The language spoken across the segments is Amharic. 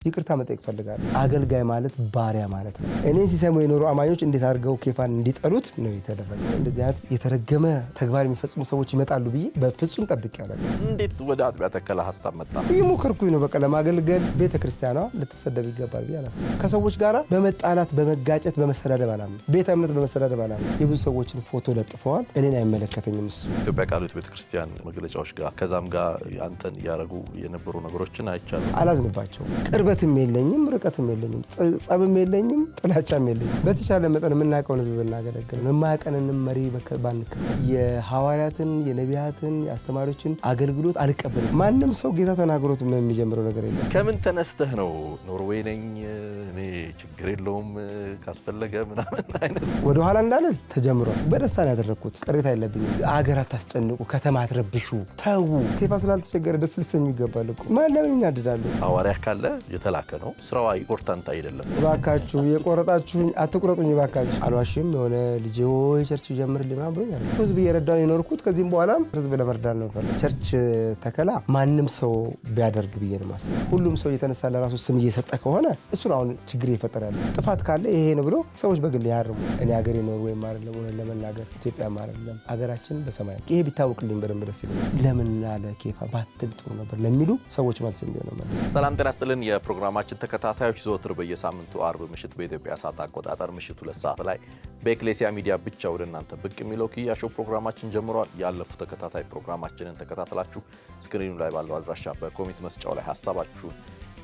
ይቅርታ መጠየቅ ፈልጋለሁ። አገልጋይ ማለት ባሪያ ማለት ነው። እኔን ሲሰሙ የኖሩ አማኞች እንዴት አድርገው ኬፋን እንዲጠሉት ነው የተደረገው። እንደዚህ አይነት የተረገመ ተግባር የሚፈጽሙ ሰዎች ይመጣሉ ብዬ በፍጹም ጠብቄ አላውቅም። እንዴት ወደ አጥቢያ ተከላ ሐሳብ መጣ? እየሞከርኩኝ ነው። በቃ ለማገልገል ቤተክርስቲያኗ ልትሰደብ ይገባል ብዬ አላስብም። ከሰዎች ጋር በመጣላት በመጋጨት በመሰዳደብ አላምንም። ቤተ እምነት በመሰዳደብ አላምንም። የብዙ ሰዎችን ፎቶ ለጥፈዋል። እኔን አይመለከተኝም። እሱ ኢትዮጵያ ቃልዮት ቤተክርስቲያን መግለጫዎች ጋር ከዛም ጋር አንተን ያረጉ የነበሩ ነገሮችን አይቻለሁ። አላዝንባቸው። ቅርበትም የለኝም፣ ርቀትም የለኝም፣ ጸብም የለኝም፣ ጥላቻም የለኝም። በተቻለ መጠን የምናውቀውን ህዝብ ብናገለግል ነው። የማያውቀንን መሪ ባንከተል። የሐዋርያትን የነቢያትን የአስተማሪዎችን አገልግሎት አልቀበልም። ማንም ሰው ጌታ ተናግሮት የሚጀምረው ነገር የለም። ከምን ተነስተህ ነው ኖርዌይ ነኝ እኔ ችግር የለውም ካስፈለገ ምናምን አይነት ወደ ኋላ እንዳለን ተጀምሯል። በደስታ ነው ያደረኩት። ቅሬታ የለብኝም። አገር አታስጨንቁ፣ ከተማ አትረብሹ፣ ተዉ። ኬፋ ስላልተቸገረ ደስ ሊሰኙ ይገባል እኮ። ማን ለምን ይናደዳሉ? ሐዋርያ ካለ የተላከ ነው። ስራው ኢምፖርታንት አይደለም። እባካችሁ የቆረጣችሁኝ አትቁረጡኝ እባካችሁ። አልዋሽም። የሆነ ልጄ ሆይ ቸርች ጀምርልኝ ምናምን ብሎኛል። ህዝብ እየረዳሁ ነው የኖርኩት። ከዚህም በኋላም ህዝብ ለመርዳት ነው የምፈልገው። ቸርች ተከላ ማንም ሰው ቢያደርግ ብዬ ነው የማስበው። ሁሉም ሰው እየተነሳ ለራሱ ስም እየሰጠ ከሆነ እሱን አሁን ችግር ይፈጠራል። ጥፋት ካለ ይሄ ነው ብሎ ሰዎች በግል ያርሙ። እኔ ሀገሬ ኖርዌይም አይደለም ሆነ ለመናገር ኢትዮጵያም አይደለም ሀገራችን በሰማይ ይሄ ቢታወቅልኝ በደንብ ደስ ይለኛል። ለምን አለ ኬፋ ባትል ጥሩ ነበር ለሚሉ ሰዎች መልስ እንዲሆን ነው ማለት። ሰላም ጤና ይስጥልን የፕሮግራማችን ተከታታዮች፣ ዘወትር በየሳምንቱ አርብ ምሽት በኢትዮጵያ ሰዓት አቆጣጠር ምሽቱ 2 ሰዓት ላይ በኤክሌሲያ ሚዲያ ብቻ ወደ እናንተ ብቅ የሚለው ኪያ ሾው ፕሮግራማችን ጀምሯል። ያለፉ ተከታታይ ፕሮግራማችንን ተከታተላችሁ ስክሪኑ ላይ ባለው አድራሻ በኮሜንት መስጫው ላይ ሐሳባችሁን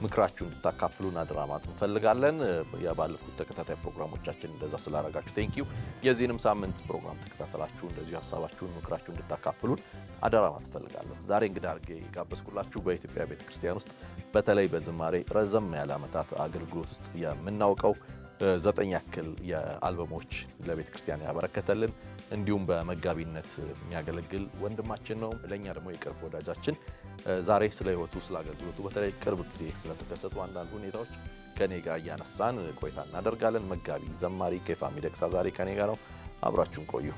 ምክራችሁን እንድታካፍሉን አደራ ማለት እንፈልጋለን። ያባለፉት ተከታታይ ፕሮግራሞቻችን እንደዛ ስላደረጋችሁ ቴንኪዩ። የዚህንም ሳምንት ፕሮግራም ተከታተላችሁ እንደዚሁ ሐሳባችሁን ምክራችሁን እንድታካፍሉን አደራ ማለት እንፈልጋለሁ። ዛሬ እንግዳ አድርጌ ጋበዝኩላችሁ በኢትዮጵያ ቤተክርስቲያን ውስጥ በተለይ በዝማሬ ረዘም ያለ ዓመታት አገልግሎት ውስጥ የምናውቀው 9 ያክል የአልበሞች ለቤተክርስቲያን ያበረከተልን እንዲሁም በመጋቢነት የሚያገለግል ወንድማችን ነው። ለኛ ደግሞ የቅርብ ወዳጃችን ዛሬ ስለ ህይወቱ ስለ አገልግሎቱ በተለይ ቅርብ ጊዜ ስለተከሰቱ አንዳንድ ሁኔታዎች ከኔ ጋር እያነሳን ቆይታ እናደርጋለን። መጋቢ ዘማሪ ኬፋ ሚደቅሳ ዛሬ ከኔ ጋር ነው። አብራችሁን ቆዩ።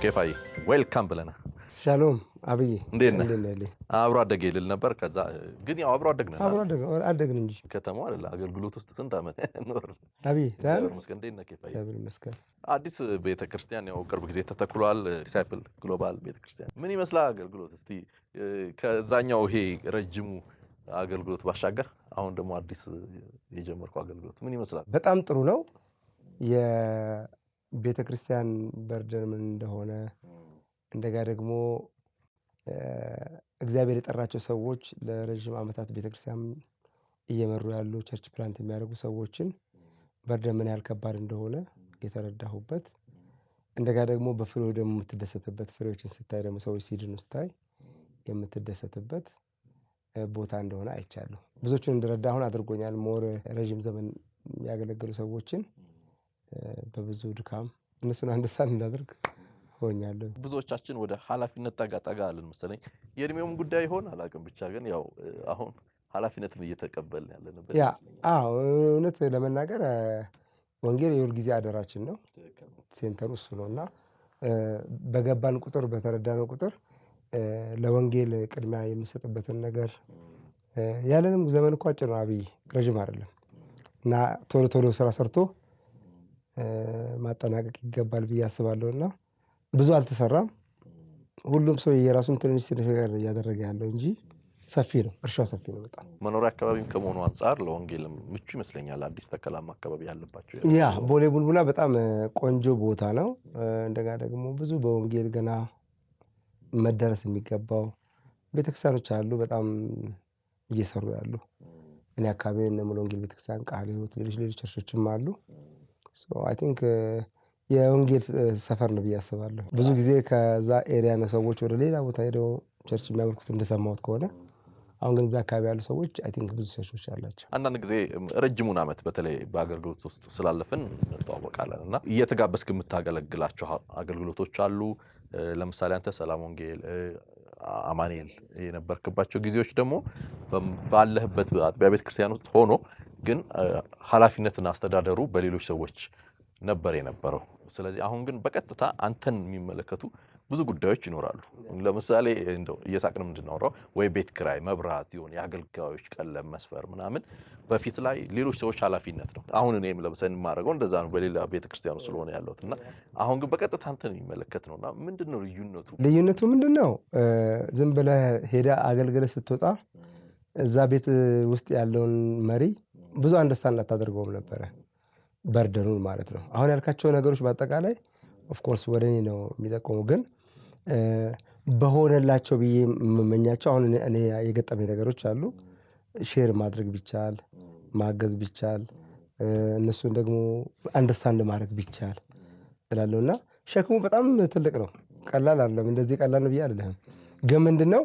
ኬፋይ ዌልካም ብለናል። ሻሎም አብይ እንዴት ነህ? አብሮ አደገ ይልል ነበር። ከዛ ግን ያው አብሮ አደግን እንጂ ከተማው አይደል። አገልግሎት ውስጥ ስንት ዓመት ኖር አብይ መስከን እንዴት ነህ ኬፋይ? መስከን አዲስ ቤተክርስቲያን ያው ቅርብ ጊዜ ተተክሏል። ዲሳይፕል ግሎባል ቤተክርስቲያን ምን ይመስላል አገልግሎት? እስቲ ከዛኛው ይሄ ረጅሙ አገልግሎት ባሻገር አሁን ደግሞ አዲስ የጀመርከው አገልግሎት ምን ይመስላል? በጣም ጥሩ ነው። የቤተክርስቲያን በርደን ምን እንደሆነ እንደጋ ደግሞ እግዚአብሔር የጠራቸው ሰዎች ለረጅም ዓመታት ቤተክርስቲያን እየመሩ ያሉ ቸርች ፕላንት የሚያደርጉ ሰዎችን በርደን ምን ያህል ከባድ እንደሆነ የተረዳሁበት፣ እንደጋ ደግሞ በፍሬው ደግሞ የምትደሰትበት፣ ፍሬዎችን ስታይ ደግሞ ሰዎች ሲድኑ ስታይ የምትደሰትበት ቦታ እንደሆነ አይቻለሁ። ብዙዎችን እንደረዳ አሁን አድርጎኛል። ሞር ረጅም ዘመን ያገለገሉ ሰዎችን በብዙ ድካም እነሱን አንደርስታንድ እንዳደርግ ሆኛለሁ። ብዙዎቻችን ወደ ኃላፊነት ጠጋ አለን መሰለኝ። የእድሜውም ጉዳይ ይሆን አላውቅም፣ ብቻ ግን ያው አሁን ኃላፊነትም እየተቀበልን ያለንበት እውነት ለመናገር ወንጌል የሁል ጊዜ አደራችን ነው። ሴንተሩ እሱ ነውና በገባን ቁጥር በተረዳነው ቁጥር ለወንጌል ቅድሚያ የምሰጥበትን ነገር ያለንም ዘመን እኮ አጭር ነው አብይ፣ ረጅም አይደለም እና ቶሎ ስራ ሰርቶ ማጠናቀቅ ይገባል ብዬ አስባለሁና ብዙ አልተሰራም። ሁሉም ሰው የራሱን ትንሽ ነገር እያደረገ ያለው እንጂ ሰፊ ነው፣ እርሻው ሰፊ ነው በጣም። መኖሪያ አካባቢም ከመሆኑ አንጻር ለወንጌልም ምቹ ይመስለኛል። አዲስ ተከላማ አካባቢ ያለባቸው ቦሌ ቡልቡላ በጣም ቆንጆ ቦታ ነው። እንደጋ ደግሞ ብዙ በወንጌል ገና መደረስ የሚገባው ቤተክርስቲያኖች አሉ በጣም እየሰሩ ያሉ። እኔ አካባቢ ሙሉ ወንጌል ቤተክርስቲያን፣ ቃለ ሕይወት፣ ሌሎች ቸርቾችም አሉ። አይ ቲንክ የወንጌል ሰፈር ነው ብዬ አስባለሁ። ብዙ ጊዜ ከዛ ኤሪያ ነው ሰዎች ወደ ሌላ ቦታ ሄደው ቸርች የሚያመልኩት እንደሰማሁት ከሆነ። አሁን ግን እዛ አካባቢ ያሉ ሰዎች አይ ቲንክ ብዙ ቸርቾች አላቸው። አንዳንድ ጊዜ ረጅሙን ዓመት በተለይ በአገልግሎት ውስጥ ስላለፍን እንተዋወቃለን እና እየተጋበዝክ የምታገለግላቸው አገልግሎቶች አሉ። ለምሳሌ አንተ ሰላም ወንጌል፣ አማኑኤል የነበርክባቸው ጊዜዎች ደግሞ ባለህበት አጥቢያ ቤተክርስቲያን ውስጥ ሆኖ ግን ኃላፊነትና አስተዳደሩ በሌሎች ሰዎች ነበር የነበረው። ስለዚህ አሁን ግን በቀጥታ አንተን የሚመለከቱ ብዙ ጉዳዮች ይኖራሉ። ለምሳሌ እንደው እየሳቅንም እንድናወራው ወይ ቤት ኪራይ፣ መብራት ይሁን የአገልጋዮች ቀለም መስፈር ምናምን በፊት ላይ ሌሎች ሰዎች ኃላፊነት ነው። አሁን እኔም ለምሳሌ የማደርገው እንደዛ ነው በሌላ ቤተክርስቲያኑ ስለሆነ ያለሁትና አሁን ግን በቀጥታ አንተን የሚመለከት ነውና ምንድነው ልዩነቱ? ልዩነቱ ምንድነው? ዝም ብለህ ሄዳ አገልግለህ ስትወጣ እዛ ቤት ውስጥ ያለውን መሪ ብዙ አንደርስታንድ አታደርገውም ነበረ፣ በርደኑን ማለት ነው። አሁን ያልካቸው ነገሮች በአጠቃላይ ኦፍኮርስ ወደ እኔ ነው የሚጠቆሙ፣ ግን በሆነላቸው ብዬ የምመኛቸው አሁን እኔ የገጠመኝ ነገሮች አሉ። ሼር ማድረግ ቢቻል፣ ማገዝ ቢቻል፣ እነሱን ደግሞ አንደርስታንድ ማድረግ ቢቻል እላለሁ። እና ሸክሙ በጣም ትልቅ ነው፣ ቀላል አይደለም። እንደዚህ ቀላል ነው ብዬ አይደለም። ግን ምንድነው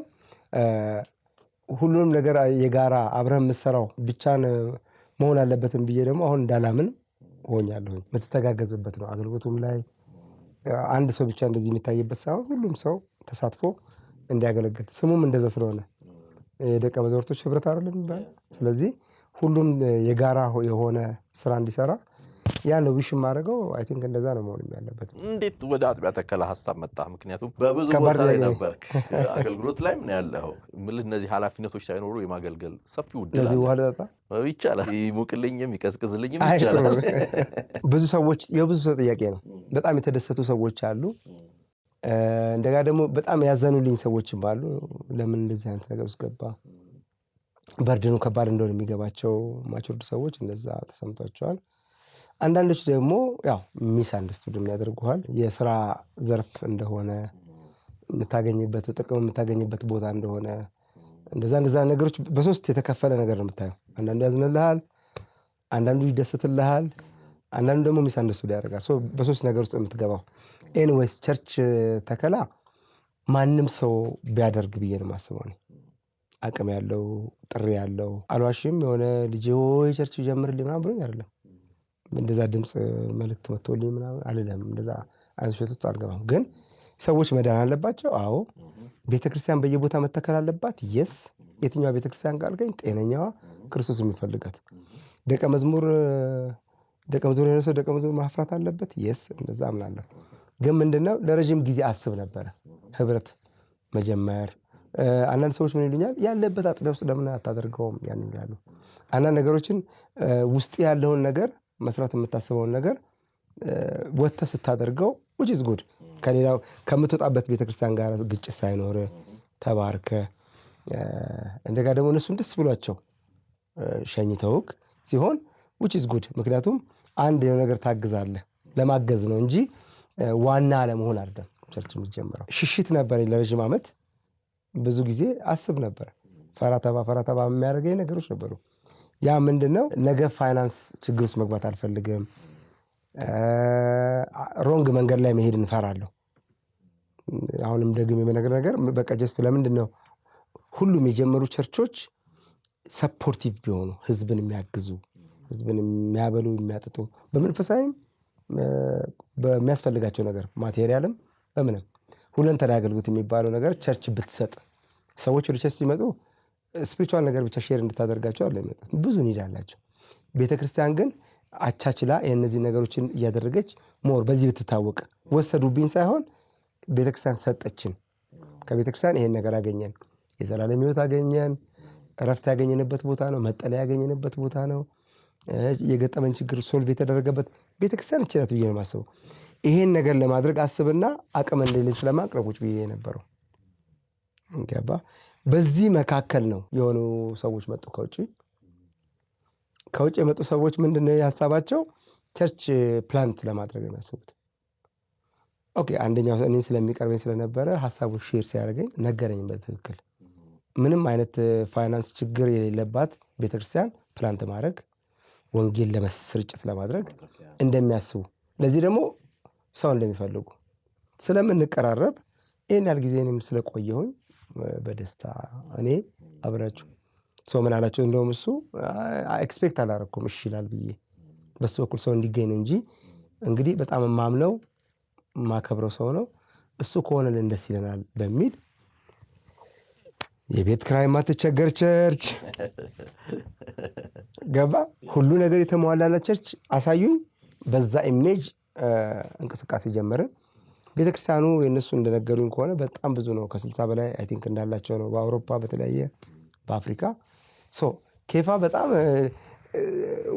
ሁሉንም ነገር የጋራ አብረህ የምትሰራው ብቻን መሆን አለበትም ብዬ ደግሞ አሁን እንዳላምን ሆኛለሁኝ። የምትተጋገዝበት ነው አገልግሎቱም ላይ አንድ ሰው ብቻ እንደዚህ የሚታይበት ሳይሆን ሁሉም ሰው ተሳትፎ እንዲያገለግል፣ ስሙም እንደዛ ስለሆነ የደቀ መዛሙርቶች ህብረት አይደለም የሚባለው። ስለዚህ ሁሉም የጋራ የሆነ ስራ እንዲሰራ ያ ነው ዊሽ የማደርገው። አይ ቲንክ እንደዛ ነው መሆን ያለበት። እንዴት ወደ አጥቢያ ተከላ ሀሳብ መጣ? ምክንያቱም በብዙ ቦታ ላይ ነበርክ፣ አገልግሎት ላይ ምን ያለው እነዚህ ኃላፊነቶች ሳይኖሩ የማገልገል ሰፊ ውድል ለዚህ ውሃ ልጠጣ ይቻላል፣ ይሞቅልኝም ይቀዝቅዝልኝም ይቻላል። ብዙ ሰዎች የብዙ ሰው ጥያቄ ነው። በጣም የተደሰቱ ሰዎች አሉ፣ እንደጋ ደግሞ በጣም ያዘኑልኝ ሰዎችም አሉ። ለምን እንደዚህ አይነት ነገር ውስጥ ገባ? በርድኑ ከባድ እንደሆነ የሚገባቸው ማቹርድ ሰዎች እንደዛ ተሰምቷቸዋል። አንዳንዶች ደግሞ ያው ሚስ አንደርስቱድ የሚያደርጉሃል። የስራ ዘርፍ እንደሆነ የምታገኝበት ጥቅም የምታገኝበት ቦታ እንደሆነ እንደዛ ነገሮች በሶስት የተከፈለ ነገር ነው የምታየው። አንዳንዱ ያዝንልሃል፣ አንዳንዱ ይደስትልሃል፣ አንዳንዱ ደግሞ ሚስ አንደርስቱድ ያደርጋል። በሶስት ነገር ውስጥ የምትገባው። ኤኒዌይስ ቸርች ተከላ ማንም ሰው ቢያደርግ ብዬ ነው የማስበው። አቅም ያለው ጥሪ ያለው አልዋሽም። የሆነ ልጅ ሆይ ቸርች ጀምርልኝ ምናምን ብሎኝ አይደለም፣ እንደዛ ድምፅ መልእክት መጥቶልኝ ምናምን አልልም። እንደዛ አይነት ውሸት ውስጥ አልገባም። ግን ሰዎች መዳን አለባቸው። አዎ። ቤተክርስቲያን በየቦታ መተከል አለባት። የስ የትኛዋ ቤተክርስቲያን ካልከኝ ጤነኛዋ ክርስቶስ የሚፈልጋት ደቀ መዝሙር የሆነ ሰው ደቀ መዝሙር ማፍራት አለበት። የስ እንደዛ አምናለሁ። ግን ምንድነው ለረጅም ጊዜ አስብ ነበረ ህብረት መጀመር። አንዳንድ ሰዎች ምን ይሉኛል፣ ያለበት አጥቢያ ውስጥ ለምን አታደርገውም ያን ይላሉ። አንዳንድ ነገሮችን ውስጥ ያለውን ነገር መስራት የምታስበውን ነገር ወጥተህ ስታደርገው which is good ከሌላው ከምትወጣበት ቤተክርስቲያን ጋር ግጭት ሳይኖር ተባርከ እንደጋ ደግሞ እነሱም ደስ ብሏቸው ሸኝተውክ ሲሆን which is good። ምክንያቱም አንድ የሆነ ነገር ታግዛለህ፣ ለማገዝ ነው እንጂ ዋና ለመሆን አይደለም ቸርች የሚጀምረው። ሽሽት ነበር ለረጅም ዓመት። ብዙ ጊዜ አስብ ነበር፣ ፈራተባ የሚያደርገኝ ነገሮች ነበሩ። ያ ምንድነው ነገ ፋይናንስ ችግር ውስጥ መግባት አልፈልግም። ሮንግ መንገድ ላይ መሄድ እንፈራለሁ። አሁንም ደግሜ የምነግርህ ነገር በቃ ጀስት ለምንድነው ሁሉም የጀመሩ ቸርቾች ሰፖርቲቭ ቢሆኑ፣ ህዝብን የሚያግዙ፣ ህዝብን የሚያበሉ የሚያጠጡ፣ በመንፈሳዊም በሚያስፈልጋቸው ነገር ማቴሪያልም በምንም ሁለንተናዊ አገልግሎት የሚባለው ነገር ቸርች ብትሰጥ፣ ሰዎች ወደ ቸርች ሲመጡ ስፒሪቹዋል ነገር ብቻ ሼር እንድታደርጋቸው አለ የሚመጡት። ብዙ ኒድ አላቸው። ቤተክርስቲያን ግን አቻችላ የእነዚህ ነገሮችን እያደረገች ሞር በዚህ ብትታወቅ፣ ወሰዱብኝ ሳይሆን ቤተክርስቲያን ሰጠችን። ከቤተክርስቲያን ይሄን ነገር አገኘን፣ የዘላለም ህይወት አገኘን፣ እረፍት ያገኘንበት ቦታ ነው፣ መጠለያ ያገኘንበት ቦታ ነው፣ የገጠመን ችግር ሶልቭ የተደረገበት ቤተክርስቲያን እችላት ብዬ ነው የማስበው። ይሄን ነገር ለማድረግ አስብና አቅም እንደሌለኝ ስለማቅረቦች ብዬ የነበረው እንገባ። በዚህ መካከል ነው የሆኑ ሰዎች መጡ። ከውጭ የመጡ ሰዎች ምንድነው ያሳባቸው? ቸርች ፕላንት ለማድረግ ነው ያሰቡት። ኦኬ፣ አንደኛው እኔን ስለሚቀርበኝ ስለነበረ ሐሳቡን ሼር ሲያደርገኝ ነገረኝ። በትክክል ምንም አይነት ፋይናንስ ችግር የሌለባት ቤተክርስቲያን ፕላንት ማድረግ፣ ወንጌል ለመስርጭት ለማድረግ እንደሚያስቡ፣ ለዚህ ደግሞ ሰው እንደሚፈልጉ ስለምንቀራረብ ይሄን ያህል ጊዜ እኔም ስለቆየሁኝ በደስታ እኔ አብራችሁ ሰው ምን አላቸው። እንደውም እሱ ኤክስፔክት አላረኩም እሺ ይላል ብዬ በሱ በኩል ሰው እንዲገኝ ነው እንጂ እንግዲህ በጣም የማምነው ማከብረው ሰው ነው። እሱ ከሆነልን ደስ ይለናል በሚል የቤት ኪራይ ማትቸገር ቸርች ገባ። ሁሉ ነገር የተሟላላት ቸርች አሳዩኝ። በዛ ኢሜጅ እንቅስቃሴ ጀመርን። ቤተክርስቲያኑ የነሱ እንደነገሩኝ ከሆነ በጣም ብዙ ነው። ከ60 በላይ አይ ቲንክ እንዳላቸው ነው በአውሮፓ በተለያየ በአፍሪካ። ኬፋ በጣም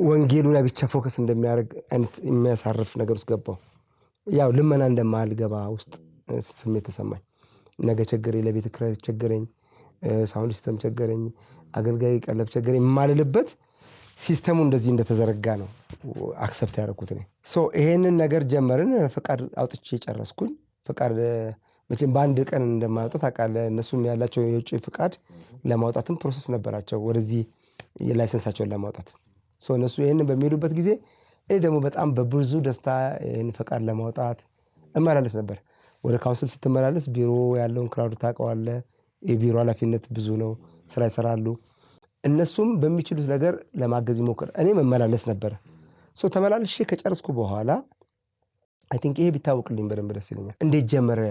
ወንጌሉ ላይ ብቻ ፎከስ እንደሚያደርግ የሚያሳርፍ ነገር ውስጥ ገባው። ያው ልመና እንደማልገባ ውስጥ ስሜት ተሰማኝ። ነገ ቸገረኝ፣ ለቤተ ክርስቲያን ቸገረኝ፣ ሳውንድ ሲስተም ቸገረኝ፣ አገልጋይ ቀለብ ቸገረኝ የማልልበት ሲስተሙ እንደዚህ እንደተዘረጋ ነው አክሰፕት ያደረኩት ነው። ይሄንን ነገር ጀመርን። ፈቃድ አውጥቼ ጨረስኩኝ። ፈቃድ መቼም በአንድ ቀን እንደማውጣት ታውቃለህ። እነሱም ያላቸው የውጭ ፈቃድ ለማውጣትም ፕሮሰስ ነበራቸው ወደዚህ የላይሰንሳቸውን ለማውጣት። እነሱ ይሄንን በሚሄዱበት ጊዜ እኔ ደግሞ በጣም በብዙ ደስታ ይሄን ፈቃድ ለማውጣት እመላለስ ነበር። ወደ ካውንስል ስትመላለስ ቢሮ ያለውን ክራውድ ታውቀዋለህ። የቢሮ ኃላፊነት ብዙ ነው፣ ስራ ይሰራሉ። እነሱም በሚችሉት ነገር ለማገዝ ይሞክር፣ እኔ መመላለስ ነበር። ተመላልሼ ከጨረስኩ በኋላ አይ ቲንክ ይሄ ቢታወቅልኝ በደንብ ደስ ይለኛል። እንዴት ጀመረ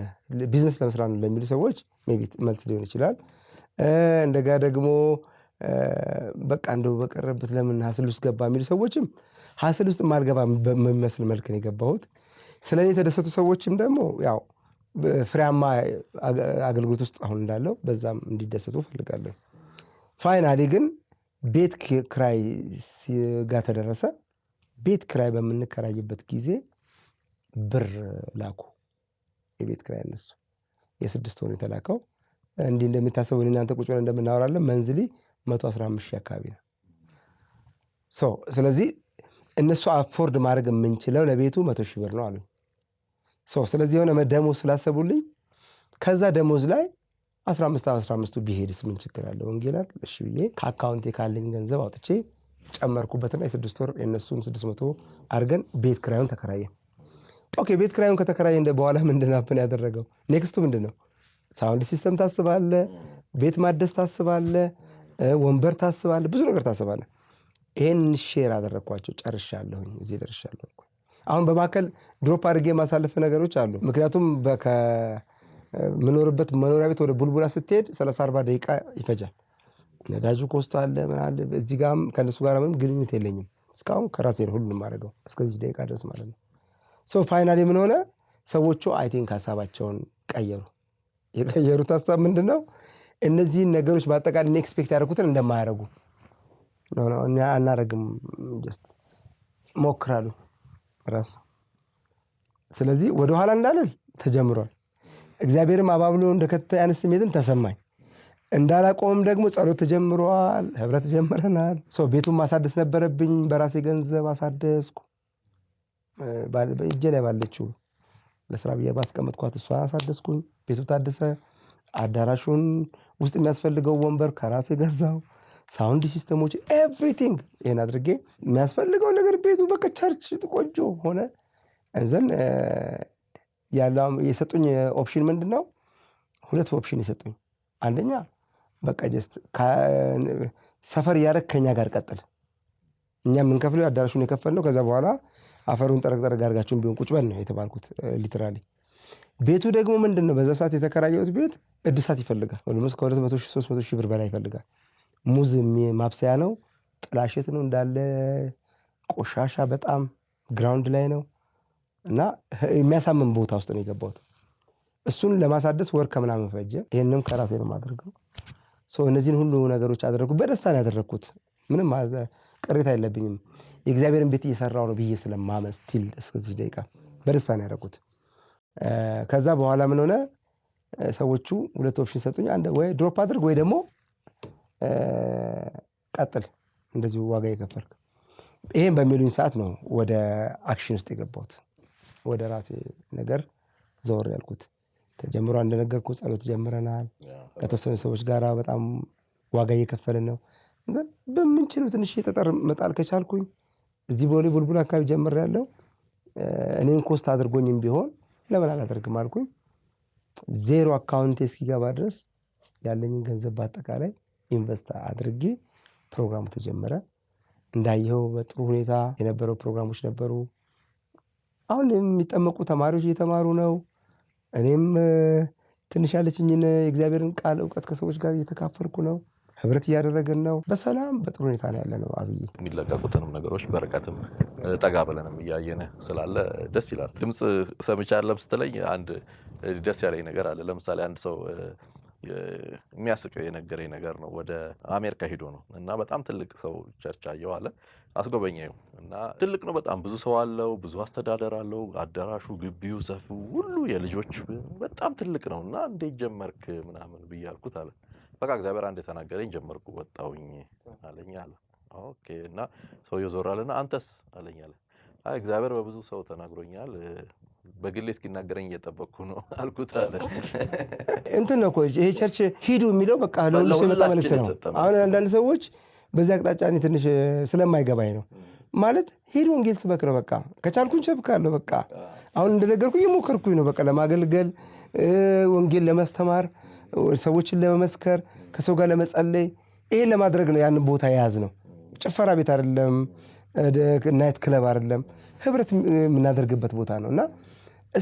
ቢዝነስ ለመስራት ነው ለሚሉ ሰዎች ሜይ ቢ መልስ ሊሆን ይችላል። እንደጋ ደግሞ በቃ እንደው በቀረበት ለምን ሀስል ውስጥ ገባ የሚሉ ሰዎችም ሀስል ውስጥ ማልገባ በሚመስል መልክ ነው የገባሁት። ስለኔ የተደሰቱ ሰዎችም ደግሞ ያው ፍሬያማ አገልግሎት ውስጥ አሁን እንዳለው በዛም እንዲደሰቱ ፈልጋለሁ። ፋይናሊ ግን ቤት ክራይ ጋር ተደረሰ። ቤት ክራይ በምንከራይበት ጊዜ ብር ላኩ። የቤት ክራይ እነሱ የ6 ወር የተላከው እንዲህ እንደሚታሰበው እናንተ ቁጭ ብለን እንደምናወራለን መንዝሊ 115 ሺህ አካባቢ ነው። ስለዚህ እነሱ አፎርድ ማድረግ የምንችለው ለቤቱ 100 ሺህ ብር ነው አሉ። ስለዚህ የሆነ ደሞዝ ስላሰቡልኝ ከዛ ደሞዝ ላይ 15 ቢሄድስ ምን ችግር አለ? ወንጌላል እሺ ብዬ ከአካውንቴ ካለኝ ገንዘብ አውጥቼ ጨመርኩበትና የ6 ወር የነሱን 600 አድርገን ቤት ክራዩን ተከራየን። ኦኬ ቤት ክራዩን ከተከራየን በኋላ ምንድን ነው ያደረገው? ኔክስቱ ምንድን ነው? ሳውንድ ሲስተም ታስባለ፣ ቤት ማደስ ታስባለ፣ ወንበር ታስባለ፣ ብዙ ነገር ታስባለ። ይሄን ሼር አደረኳቸው። ጨርሻለሁኝ፣ እዚህ ደርሻለሁ። አሁን በማከል ድሮፕ አድርጌ ማሳለፍ ነገሮች አሉ። ምክንያቱም ምኖርበት መኖሪያ ቤት ወደ ቡልቡላ ስትሄድ 30-40 ደቂቃ ይፈጃል። ነዳጁ ኮስቶ አለ ምን አለ። እዚህ ጋርም ከነሱ ጋር ምንም ግንኙነት የለኝም። እስካሁን ከራሴ ነው ሁሉንም ማድረገው እስከዚህ ደቂቃ ድረስ ማለት ነው። ፋይናሊ ምን ሆነ? ሰዎቹ አይ ቲንክ ሀሳባቸውን ቀየሩ። የቀየሩት ሀሳብ ምንድን ነው? እነዚህን ነገሮች በአጠቃላይ ኤክስፔክት ያደረኩትን እንደማያደርጉ አናደርግም፣ ጀስት ሞክራሉ ራስ። ስለዚህ ወደኋላ እንዳልል ተጀምሯል። እግዚአብሔርም አባብሎ እንደከተተ ያንስ ስሜትም ተሰማኝ። እንዳላቆምም ደግሞ ጸሎት ተጀምሯል፣ ህብረት ጀምረናል። ቤቱን ማሳደስ ነበረብኝ። በራሴ ገንዘብ አሳደስኩ። እጄ ላይ ባለችው ለስራ ብዬ ባስቀመጥኳት እሷ አሳደስኩኝ። ቤቱ ታደሰ። አዳራሹን ውስጥ የሚያስፈልገው ወንበር ከራሴ ገዛው። ሳውንድ ሲስተሞች ኤቭሪቲንግ ይሄን አድርጌ የሚያስፈልገው ነገር ቤቱ በቃ ቸርች ቆንጆ ሆነ። እንዘን ያለው የሰጡኝ ኦፕሽን ምንድነው? 2 ኦፕሽን የሰጡኝ። አንደኛ በቃ ጀስት ሰፈር ያረክ ከኛ ጋር ቀጥል፣ እኛ የምንከፍለው አዳራሹን የከፈልነው፣ ከዛ በኋላ አፈሩን ጠረቅ አድርጋችሁን ቢሆን ቁጭ በል ነው የተባልኩት ሊትራሊ። ቤቱ ደግሞ ምንድነው በዛ ሰዓት የተከራየሁት ቤት እድሳት ይፈልጋል። ኦልሞስት ከ200-300 ሺህ ብር በላይ ይፈልጋል። ሙዝ ማብሰያ ነው፣ ጥላሸት ነው እንዳለ፣ ቆሻሻ በጣም ግራውንድ ላይ ነው እና የሚያሳምን ቦታ ውስጥ ነው የገባሁት። እሱን ለማሳደስ ወር ከምናምን ፈጀ። ይሄንም ከራሴ ነው የማደርገው። እነዚህን ሁሉ ነገሮች አደረኩ። በደስታ ነው ያደረኩት። ምንም ቅሬታ የለብኝም። የእግዚአብሔርን ቤት እየሰራው ነው ብዬ ስለማመን ስቲል እስከዚህ ደቂቃ በደስታ ነው ያደረኩት። ከዛ በኋላ ምን ሆነ? ሰዎቹ 2 ኦፕሽን ሰጡኝ። አንድ ወይ ድሮፕ አድርግ ወይ ደግሞ ቀጥል፣ እንደዚሁ ዋጋ የከፈልክ። ይሄን በሚሉኝ ሰዓት ነው ወደ አክሽን ውስጥ የገባሁት። ወደ ራሴ ነገር ዘወር ያልኩት። ተጀምሮ እንደነገርኩ ጸሎት ጀምረናል። ከተወሰኑ ሰዎች ጋር በጣም ዋጋ እየከፈልን ነው። በምንችለው ትንሽ ጠጠር መጣል ከቻልኩኝ እዚህ ቦሌ ቡልቡላ አካባቢ ጀምሬያለሁ። እኔን ኮስት አድርጎኝም ቢሆን ለምን አላደርግም አልኩኝ። 0 አካውንቴ እስኪገባ ድረስ ያለኝን ገንዘብ በአጠቃላይ ኢንቨስት አድርጌ ፕሮግራሙ ተጀመረ። እንዳየኸው በጥሩ ሁኔታ የነበረው ፕሮግራሞች ነበሩ። አሁን የሚጠመቁ ተማሪዎች እየተማሩ ነው። እኔም ትንሽ ያለችኝን የእግዚአብሔርን ቃል እውቀት ከሰዎች ጋር እየተካፈልኩ ነው። ህብረት እያደረግን ነው። በሰላም በጥሩ ሁኔታ ነው ያለነው። አብይ የሚለቀቁትንም ነገሮች በርቀትም ጠጋ ብለንም እያየን ስላለ ደስ ይላል። ድምጽ ሰምቻለሁ ስትለኝ አንድ ደስ ያለኝ ነገር አለ። ለምሳሌ አንድ ሰው የሚያስቅ የነገረኝ ነገር ነው። ወደ አሜሪካ ሄዶ ነው እና በጣም ትልቅ ሰው ቸርች አየው አለ። አስጎበኘው እና ትልቅ ነው፣ በጣም ብዙ ሰው አለው፣ ብዙ አስተዳደር አለው። አዳራሹ፣ ግቢው፣ ሰፊው ሁሉ የልጆች በጣም ትልቅ ነው እና እንዴት ጀመርክ ምናምን ብዬ አልኩት አለ። በቃ እግዚአብሔር አንድ የተናገረኝ ጀመርኩ ወጣሁኝ አለኝ አለ። ኦኬ እና ሰውዬው ዞር አለና አንተስ አለኝ አለ። አይ እግዚአብሔር በብዙ ሰው ተናግሮኛል፣ በግሌ እስኪናገረኝ እየጠበቅኩ ነው አልኩት አለ። እንትን ነው እኮ ይሄ ቸርች ሂዱ የሚለው በቃ ለሁሉ ሰው የመጣ መልእክት ነው። አሁን አንዳንድ ሰዎች በዚህ አቅጣጫ እኔ ትንሽ ስለማይገባኝ ነው ማለት ሂዱ ወንጌል ስበክ ነው በቃ ከቻልኩኝ ሰብካለሁ በቃ አሁን እንደነገርኩ እየሞከርኩኝ ነው በቃ ለማገልገል ወንጌል ለማስተማር ሰዎችን ለመመስከር ከሰው ጋር ለመጸለይ ይሄን ለማድረግ ነው ያን ቦታ የያዝ ነው። ጭፈራ ቤት አይደለም፣ ናይት ክለብ አይደለም፣ ህብረት የምናደርግበት ቦታ ነው እና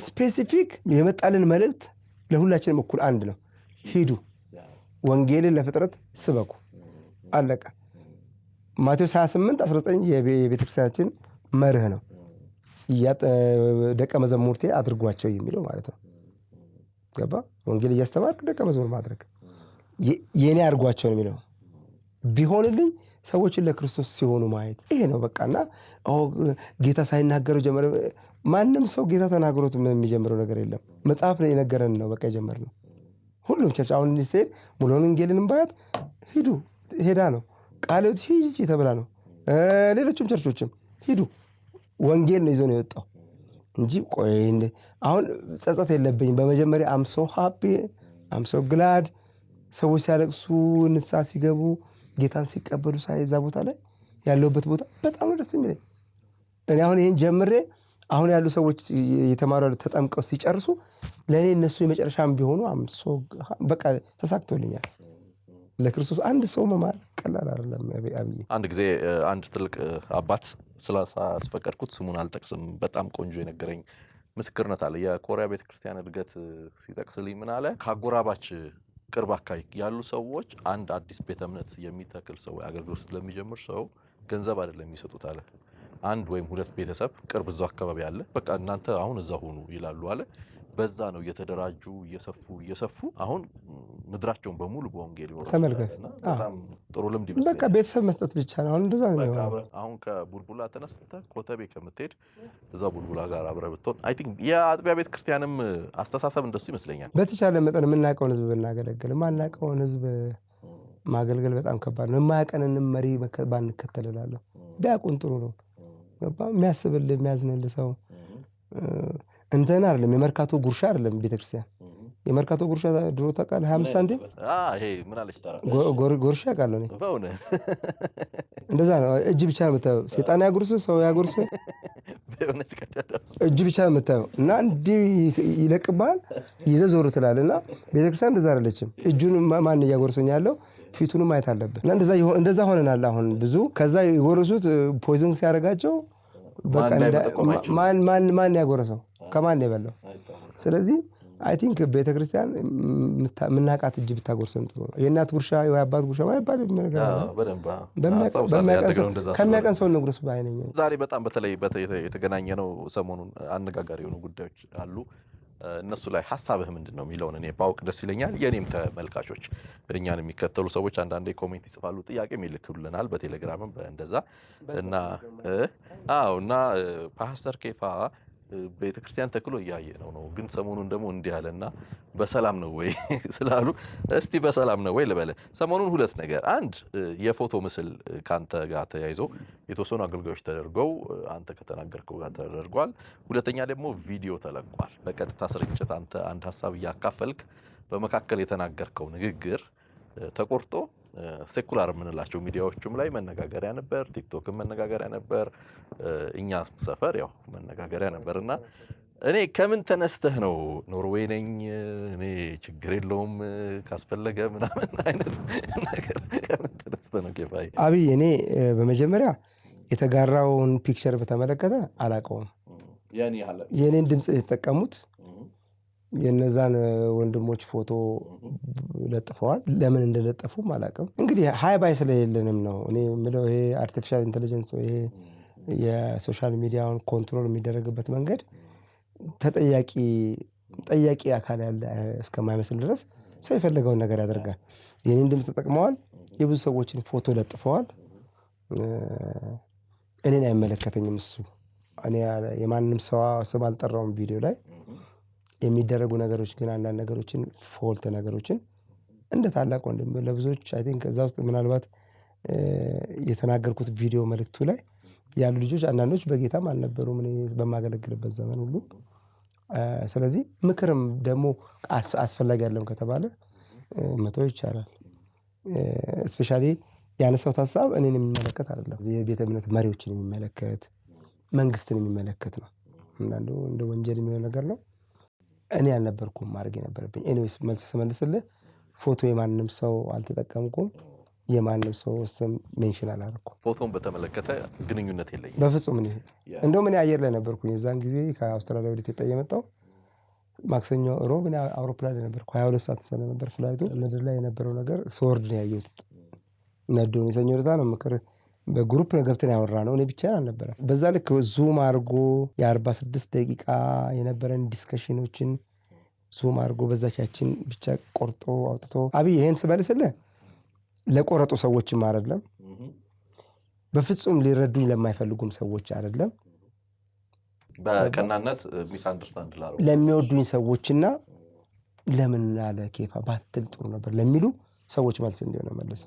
ስፔሲፊክ የመጣልን መልእክት ለሁላችንም እኩል አንድ ነው። ሂዱ ወንጌልን ለፍጥረት ስበኩ አለቀ። ማቴዎስ 28:19 የቤተክርስቲያናችን መርህ ነው። ደቀ መዛሙርቴ አድርጓቸው የሚለው ማለት ነው። ገባ? ወንጌል እያስተማርክ ደቀ መዝሙር ማድረግ የኔ አድርጓቸው ነው የሚለው ቢሆንልኝ ሰዎችን ለክርስቶስ ሲሆኑ ማየት ይሄ ነው በቃና ጌታ ሳይናገረው ጀመረ። ማንም ሰው ጌታ ተናግሮት የሚጀምረው ነገር የለም። መጽሐፍ ላይ የነገረን ነው በቃ የጀመርነው። ሁሉም ቸርች አሁን እንዲሰድ ሙሉ ወንጌልን ባያት ሂዱ ሄዳ ነው ቃልት ሂጂ ተብላ ነው። ሌሎችም ቸርቾችም ሂዱ ወንጌል ነው ይዞ ነው የወጣው እንጂ ቆይ አሁን ጸጸት የለብኝም። በመጀመሪያ አም ሶ ሃፒ አም ሶ ግላድ ሰዎች ሲያለቅሱ ንስሐ ሲገቡ ጌታን ሲቀበሉ ሳይዛ ቦታ ላይ ያለውበት ቦታ በጣም ነው ደስ የሚለኝ። እኔ አሁን ይሄን ጀምሬ አሁን ያሉ ሰዎች የተማሩ ተጠምቀው ሲጨርሱ ለኔ እነሱ የመጨረሻም ቢሆኑ በቃ ተሳክቶልኛል። ለክርስቶስ አንድ ሰው መማር ቀላል አይደለም። አብይ አንድ ጊዜ አንድ ትልቅ አባት ስላስፈቀድኩት ስሙን አልጠቅስም በጣም ቆንጆ የነገረኝ ምስክርነት አለ። የኮሪያ ቤተክርስቲያን እድገት ሲጠቅስልኝ ምን አለ? ካጎራባች ቅርብ አካባቢ ያሉ ሰዎች አንድ አዲስ ቤተ እምነት የሚተክል ሰው አገልግሎት ለሚጀምር ሰው ገንዘብ አይደለም የሚሰጡት አለ። አንድ ወይም ሁለት ቤተሰብ ቅርብ እዛው አካባቢ አለ፣ በቃ እናንተ አሁን እዛ ሆኑ ይላሉ አለ። በዛ ነው እየተደራጁ እየሰፉ አሁን ምድራቸውን በሙሉ በወንጌል ይወርሳሉ። ተመልከትና በጣም ጥሩ ልምድ ይመስላል። በቃ ቤተሰብ መስጠት ብቻ ነው አሁን እንደዛ ነው። አሁን ከቡልቡላ ተነስተህ ኮተቤ ከምትሄድ እዛ ቡልቡላ ጋር አብረህ ብትሆን አይ ቲንክ የአጥቢያ ቤተክርስቲያንም አስተሳሰብ እንደሱ ይመስለኛል። በተቻለ መጠን የምናውቀውን ህዝብ ብናገለግል፣ የማናውቀውን ህዝብ ማገልገል በጣም ከባድ ነው። የማያውቀንን መሪ ባንከተል እላለሁ። ቢያውቁን ጥሩ ነው። የሚያስብልህ የሚያዝንልህ ሰው እንትን አይደለም። የመርካቶ ጉርሻ አይደለም ቤተክርስቲያን። የመርካቶ ጉርሻ ድሮ ታውቃለህ? 25 ሳንቲም ይሄ ምን አለች ታራ ጉርሻ ቃል ነው። በእውነት እንደዛ ነው። እጅ ብቻ ነው የምታየው። ሴጣን ያጉርስ ሰው ያጉርስ በእውነት እጅ ብቻ ነው የምታየው እና እንዲህ ይለቅብሃል ይዘህ ዞር ትላለህ። እና ቤተክርስቲያን እንደዛ አይደለችም። እጁን ማን እያጎርሰኝ ያለው ፊቱንም ማየት አለብህ። እና እንደዛ ሆነናል አሁን ብዙ ከዛ የጎረሱት ፖይዝን ሲያደርጋቸው በቃ ማን ያጎረሰው ከማን የበላው። ስለዚህ አይ ቲንክ ቤተክርስቲያን ምናቃት እጅ ብታጎርሰን ጥሩ ነው። የእናት ጉርሻ የአባት ጉርሻ ባይባል ነገር ከሚያቀን ሰው ንጉርስ ባይነኝ። ዛሬ በጣም በተለይ የተገናኘ ነው። ሰሞኑን አነጋጋሪ የሆኑ ጉዳዮች አሉ። እነሱ ላይ ሐሳብህ ምንድነው የሚለውን እኔ ባውቅ ደስ ይለኛል። የኔም ተመልካቾች እኛን የሚከተሉ ሰዎች አንዳንዴ ኮሜንት ይጽፋሉ፣ ጥያቄም ይልኩልናል በቴሌግራምም እንደዛ እና እና ፓስተር ኬፋ ቤተክርስቲያን ተክሎ እያየ ነው ግን ሰሞኑን ደግሞ እንዲህ ያለና በሰላም ነው ወይ ስላሉ እስቲ በሰላም ነው ወይ ልበለ። ሰሞኑን ሁለት ነገር፣ አንድ የፎቶ ምስል ካንተ ጋር ተያይዞ የተወሰኑ አገልጋዮች ተደርገው አንተ ከተናገርከው ጋር ተደርጓል። ሁለተኛ ደግሞ ቪዲዮ ተለቋል በቀጥታ ስርጭት። አንተ አንድ ሐሳብ እያካፈልክ በመካከል የተናገርከው ንግግር ተቆርጦ ሴኩላር የምንላቸው ሚዲያዎችም ላይ መነጋገሪያ ነበር፣ ቲክቶክም መነጋገሪያ ነበር፣ እኛ ሰፈር ያው መነጋገሪያ ነበርና እኔ ከምን ተነስተህ ነው ኖርዌይ ነኝ እኔ ችግር የለውም ካስፈለገ ምናምን አይነት ነገር ከምን ተነስተህ ነው ጌፋይ? አብይ እኔ በመጀመሪያ የተጋራውን ፒክቸር በተመለከተ አላውቀውም። የኔን ድምጽ የተጠቀሙት የነዛን ወንድሞች ፎቶ ለጥፈዋል። ለምን እንደለጠፉ አላውቅም። እንግዲህ ሃይ ባይ ስለሌለንም ነው እኔ የምለው። ይሄ አርቲፊሻል ኢንተለጀንስ ይሄ የሶሻል ሚዲያውን ኮንትሮል የሚደረግበት መንገድ ጠያቂ አካል ያለ እስከማይመስል ድረስ ሰው የፈለገውን ነገር ያደርጋል። የኔን ድምፅ ተጠቅመዋል። የብዙ ሰዎችን ፎቶ ለጥፈዋል። እኔን አይመለከተኝም እሱ። እኔ የማንም ሰው ስም አልጠራውም ቪዲዮ ላይ። የሚደረጉ ነገሮች ግን አንዳንድ ነገሮችን ፎልት ነገሮችን እንደ ታላቅ ወንድም ለብዙዎች አይ ቲንክ እዛ ውስጥ ምናልባት የተናገርኩት ቪዲዮ መልእክቱ ላይ ያሉ ልጆች አንዳንዶች በጌታም አልነበሩም እኔ በማገለግልበት ዘመን ሁሉ። ስለዚህ ምክርም ደግሞ አስፈላጊ አይደለም ከተባለ መተው ይቻላል። ስፔሻሊ ያነሳሁት ሀሳብ እኔን የሚመለከት አይደለም። የቤተ እምነት መሪዎችን የሚመለከት መንግስትን የሚመለከት ነው። አንዳንዱ እንደ ወንጀል የሚሆን ነገር ነው። እኔ አልነበርኩም ማድረግ የነበረብኝ። ኤኒዌይስ መልስ ስመልስልህ ፎቶ የማንም ሰው አልተጠቀምኩም። የማንም ሰው ስም ሜንሽን አላደረኩም። ፎቶን በተመለከተ ግንኙነት የለኝም በፍጹም። እንደውም እኔ አየር ላይ ነበርኩኝ የዛን ጊዜ ከአውስትራሊያ ወደ ኢትዮጵያ የመጣው ማክሰኞ ሮብ እኔ አውሮፕላን ላይ ነበርኩ። 22 ሰዓት ስለነበር ፍላይቱ። ምድር ላይ የነበረው ነገር ስወርድ ነው ያየሁት። ነዶ የሰኞ ዕለት ነው ምክር በግሩፕ ገብተን ያወራነው። እኔ ብቻዬን አልነበረም። በዛ ልክ ዙም አድርጎ የ46 ደቂቃ የነበረን ዲስከሽኖችን ዙም አድርጎ በዛቻችን ብቻ ቆርጦ አውጥቶ አብይ ይሄን ስበልስልህ ለቆረጡ ሰዎችም አይደለም፣ በፍጹም ሊረዱኝ ለማይፈልጉም ሰዎች አይደለም፣ በቀናነት ሚስ አንደርስታንድ ለሚወዱኝ ሰዎችና ለምን አለ ኬፋ ባትል ጥሩ ነበር ለሚሉ ሰዎች መልስ እንዲሆነ መለሰ።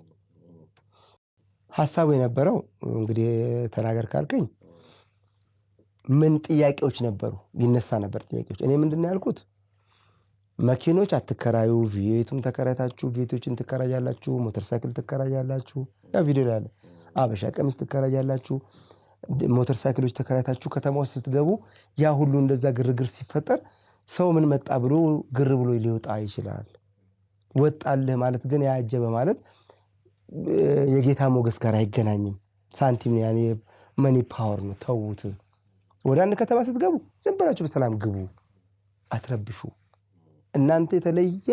ሐሳቡ የነበረው እንግዲህ ተናገር ካልከኝ ምን ጥያቄዎች ነበሩ ይነሳ ነበር ጥያቄዎች። እኔ ምንድነው ያልኩት? መኪኖች አትከራዩ፣ ቪዲዮቱም ተከራይታችሁ ቪዲዮችን ትከራያላችሁ፣ ሞተር ሳይክል ትከራያላችሁ። ያ ቪዲዮ ላይ አለ። አበሻ ቀሚስ ትከራያላችሁ፣ ሞተር ሳይክሎች ተከራይታችሁ ከተማ ውስጥ ስትገቡ ያ ሁሉ እንደዛ ግርግር ሲፈጠር ሰው ምን መጣ ብሎ ግር ብሎ ሊወጣ ይችላል። ወጣልህ ማለት ግን ያጀበ ማለት የጌታ ሞገስ ጋር አይገናኝም። ሳንቲም ያኔ መኒ ፓወር ነው። ተውት። ወደ አንድ ከተማ ስትገቡ ዝም ብላችሁ በሰላም ግቡ፣ አትረብሹ። እናንተ የተለየ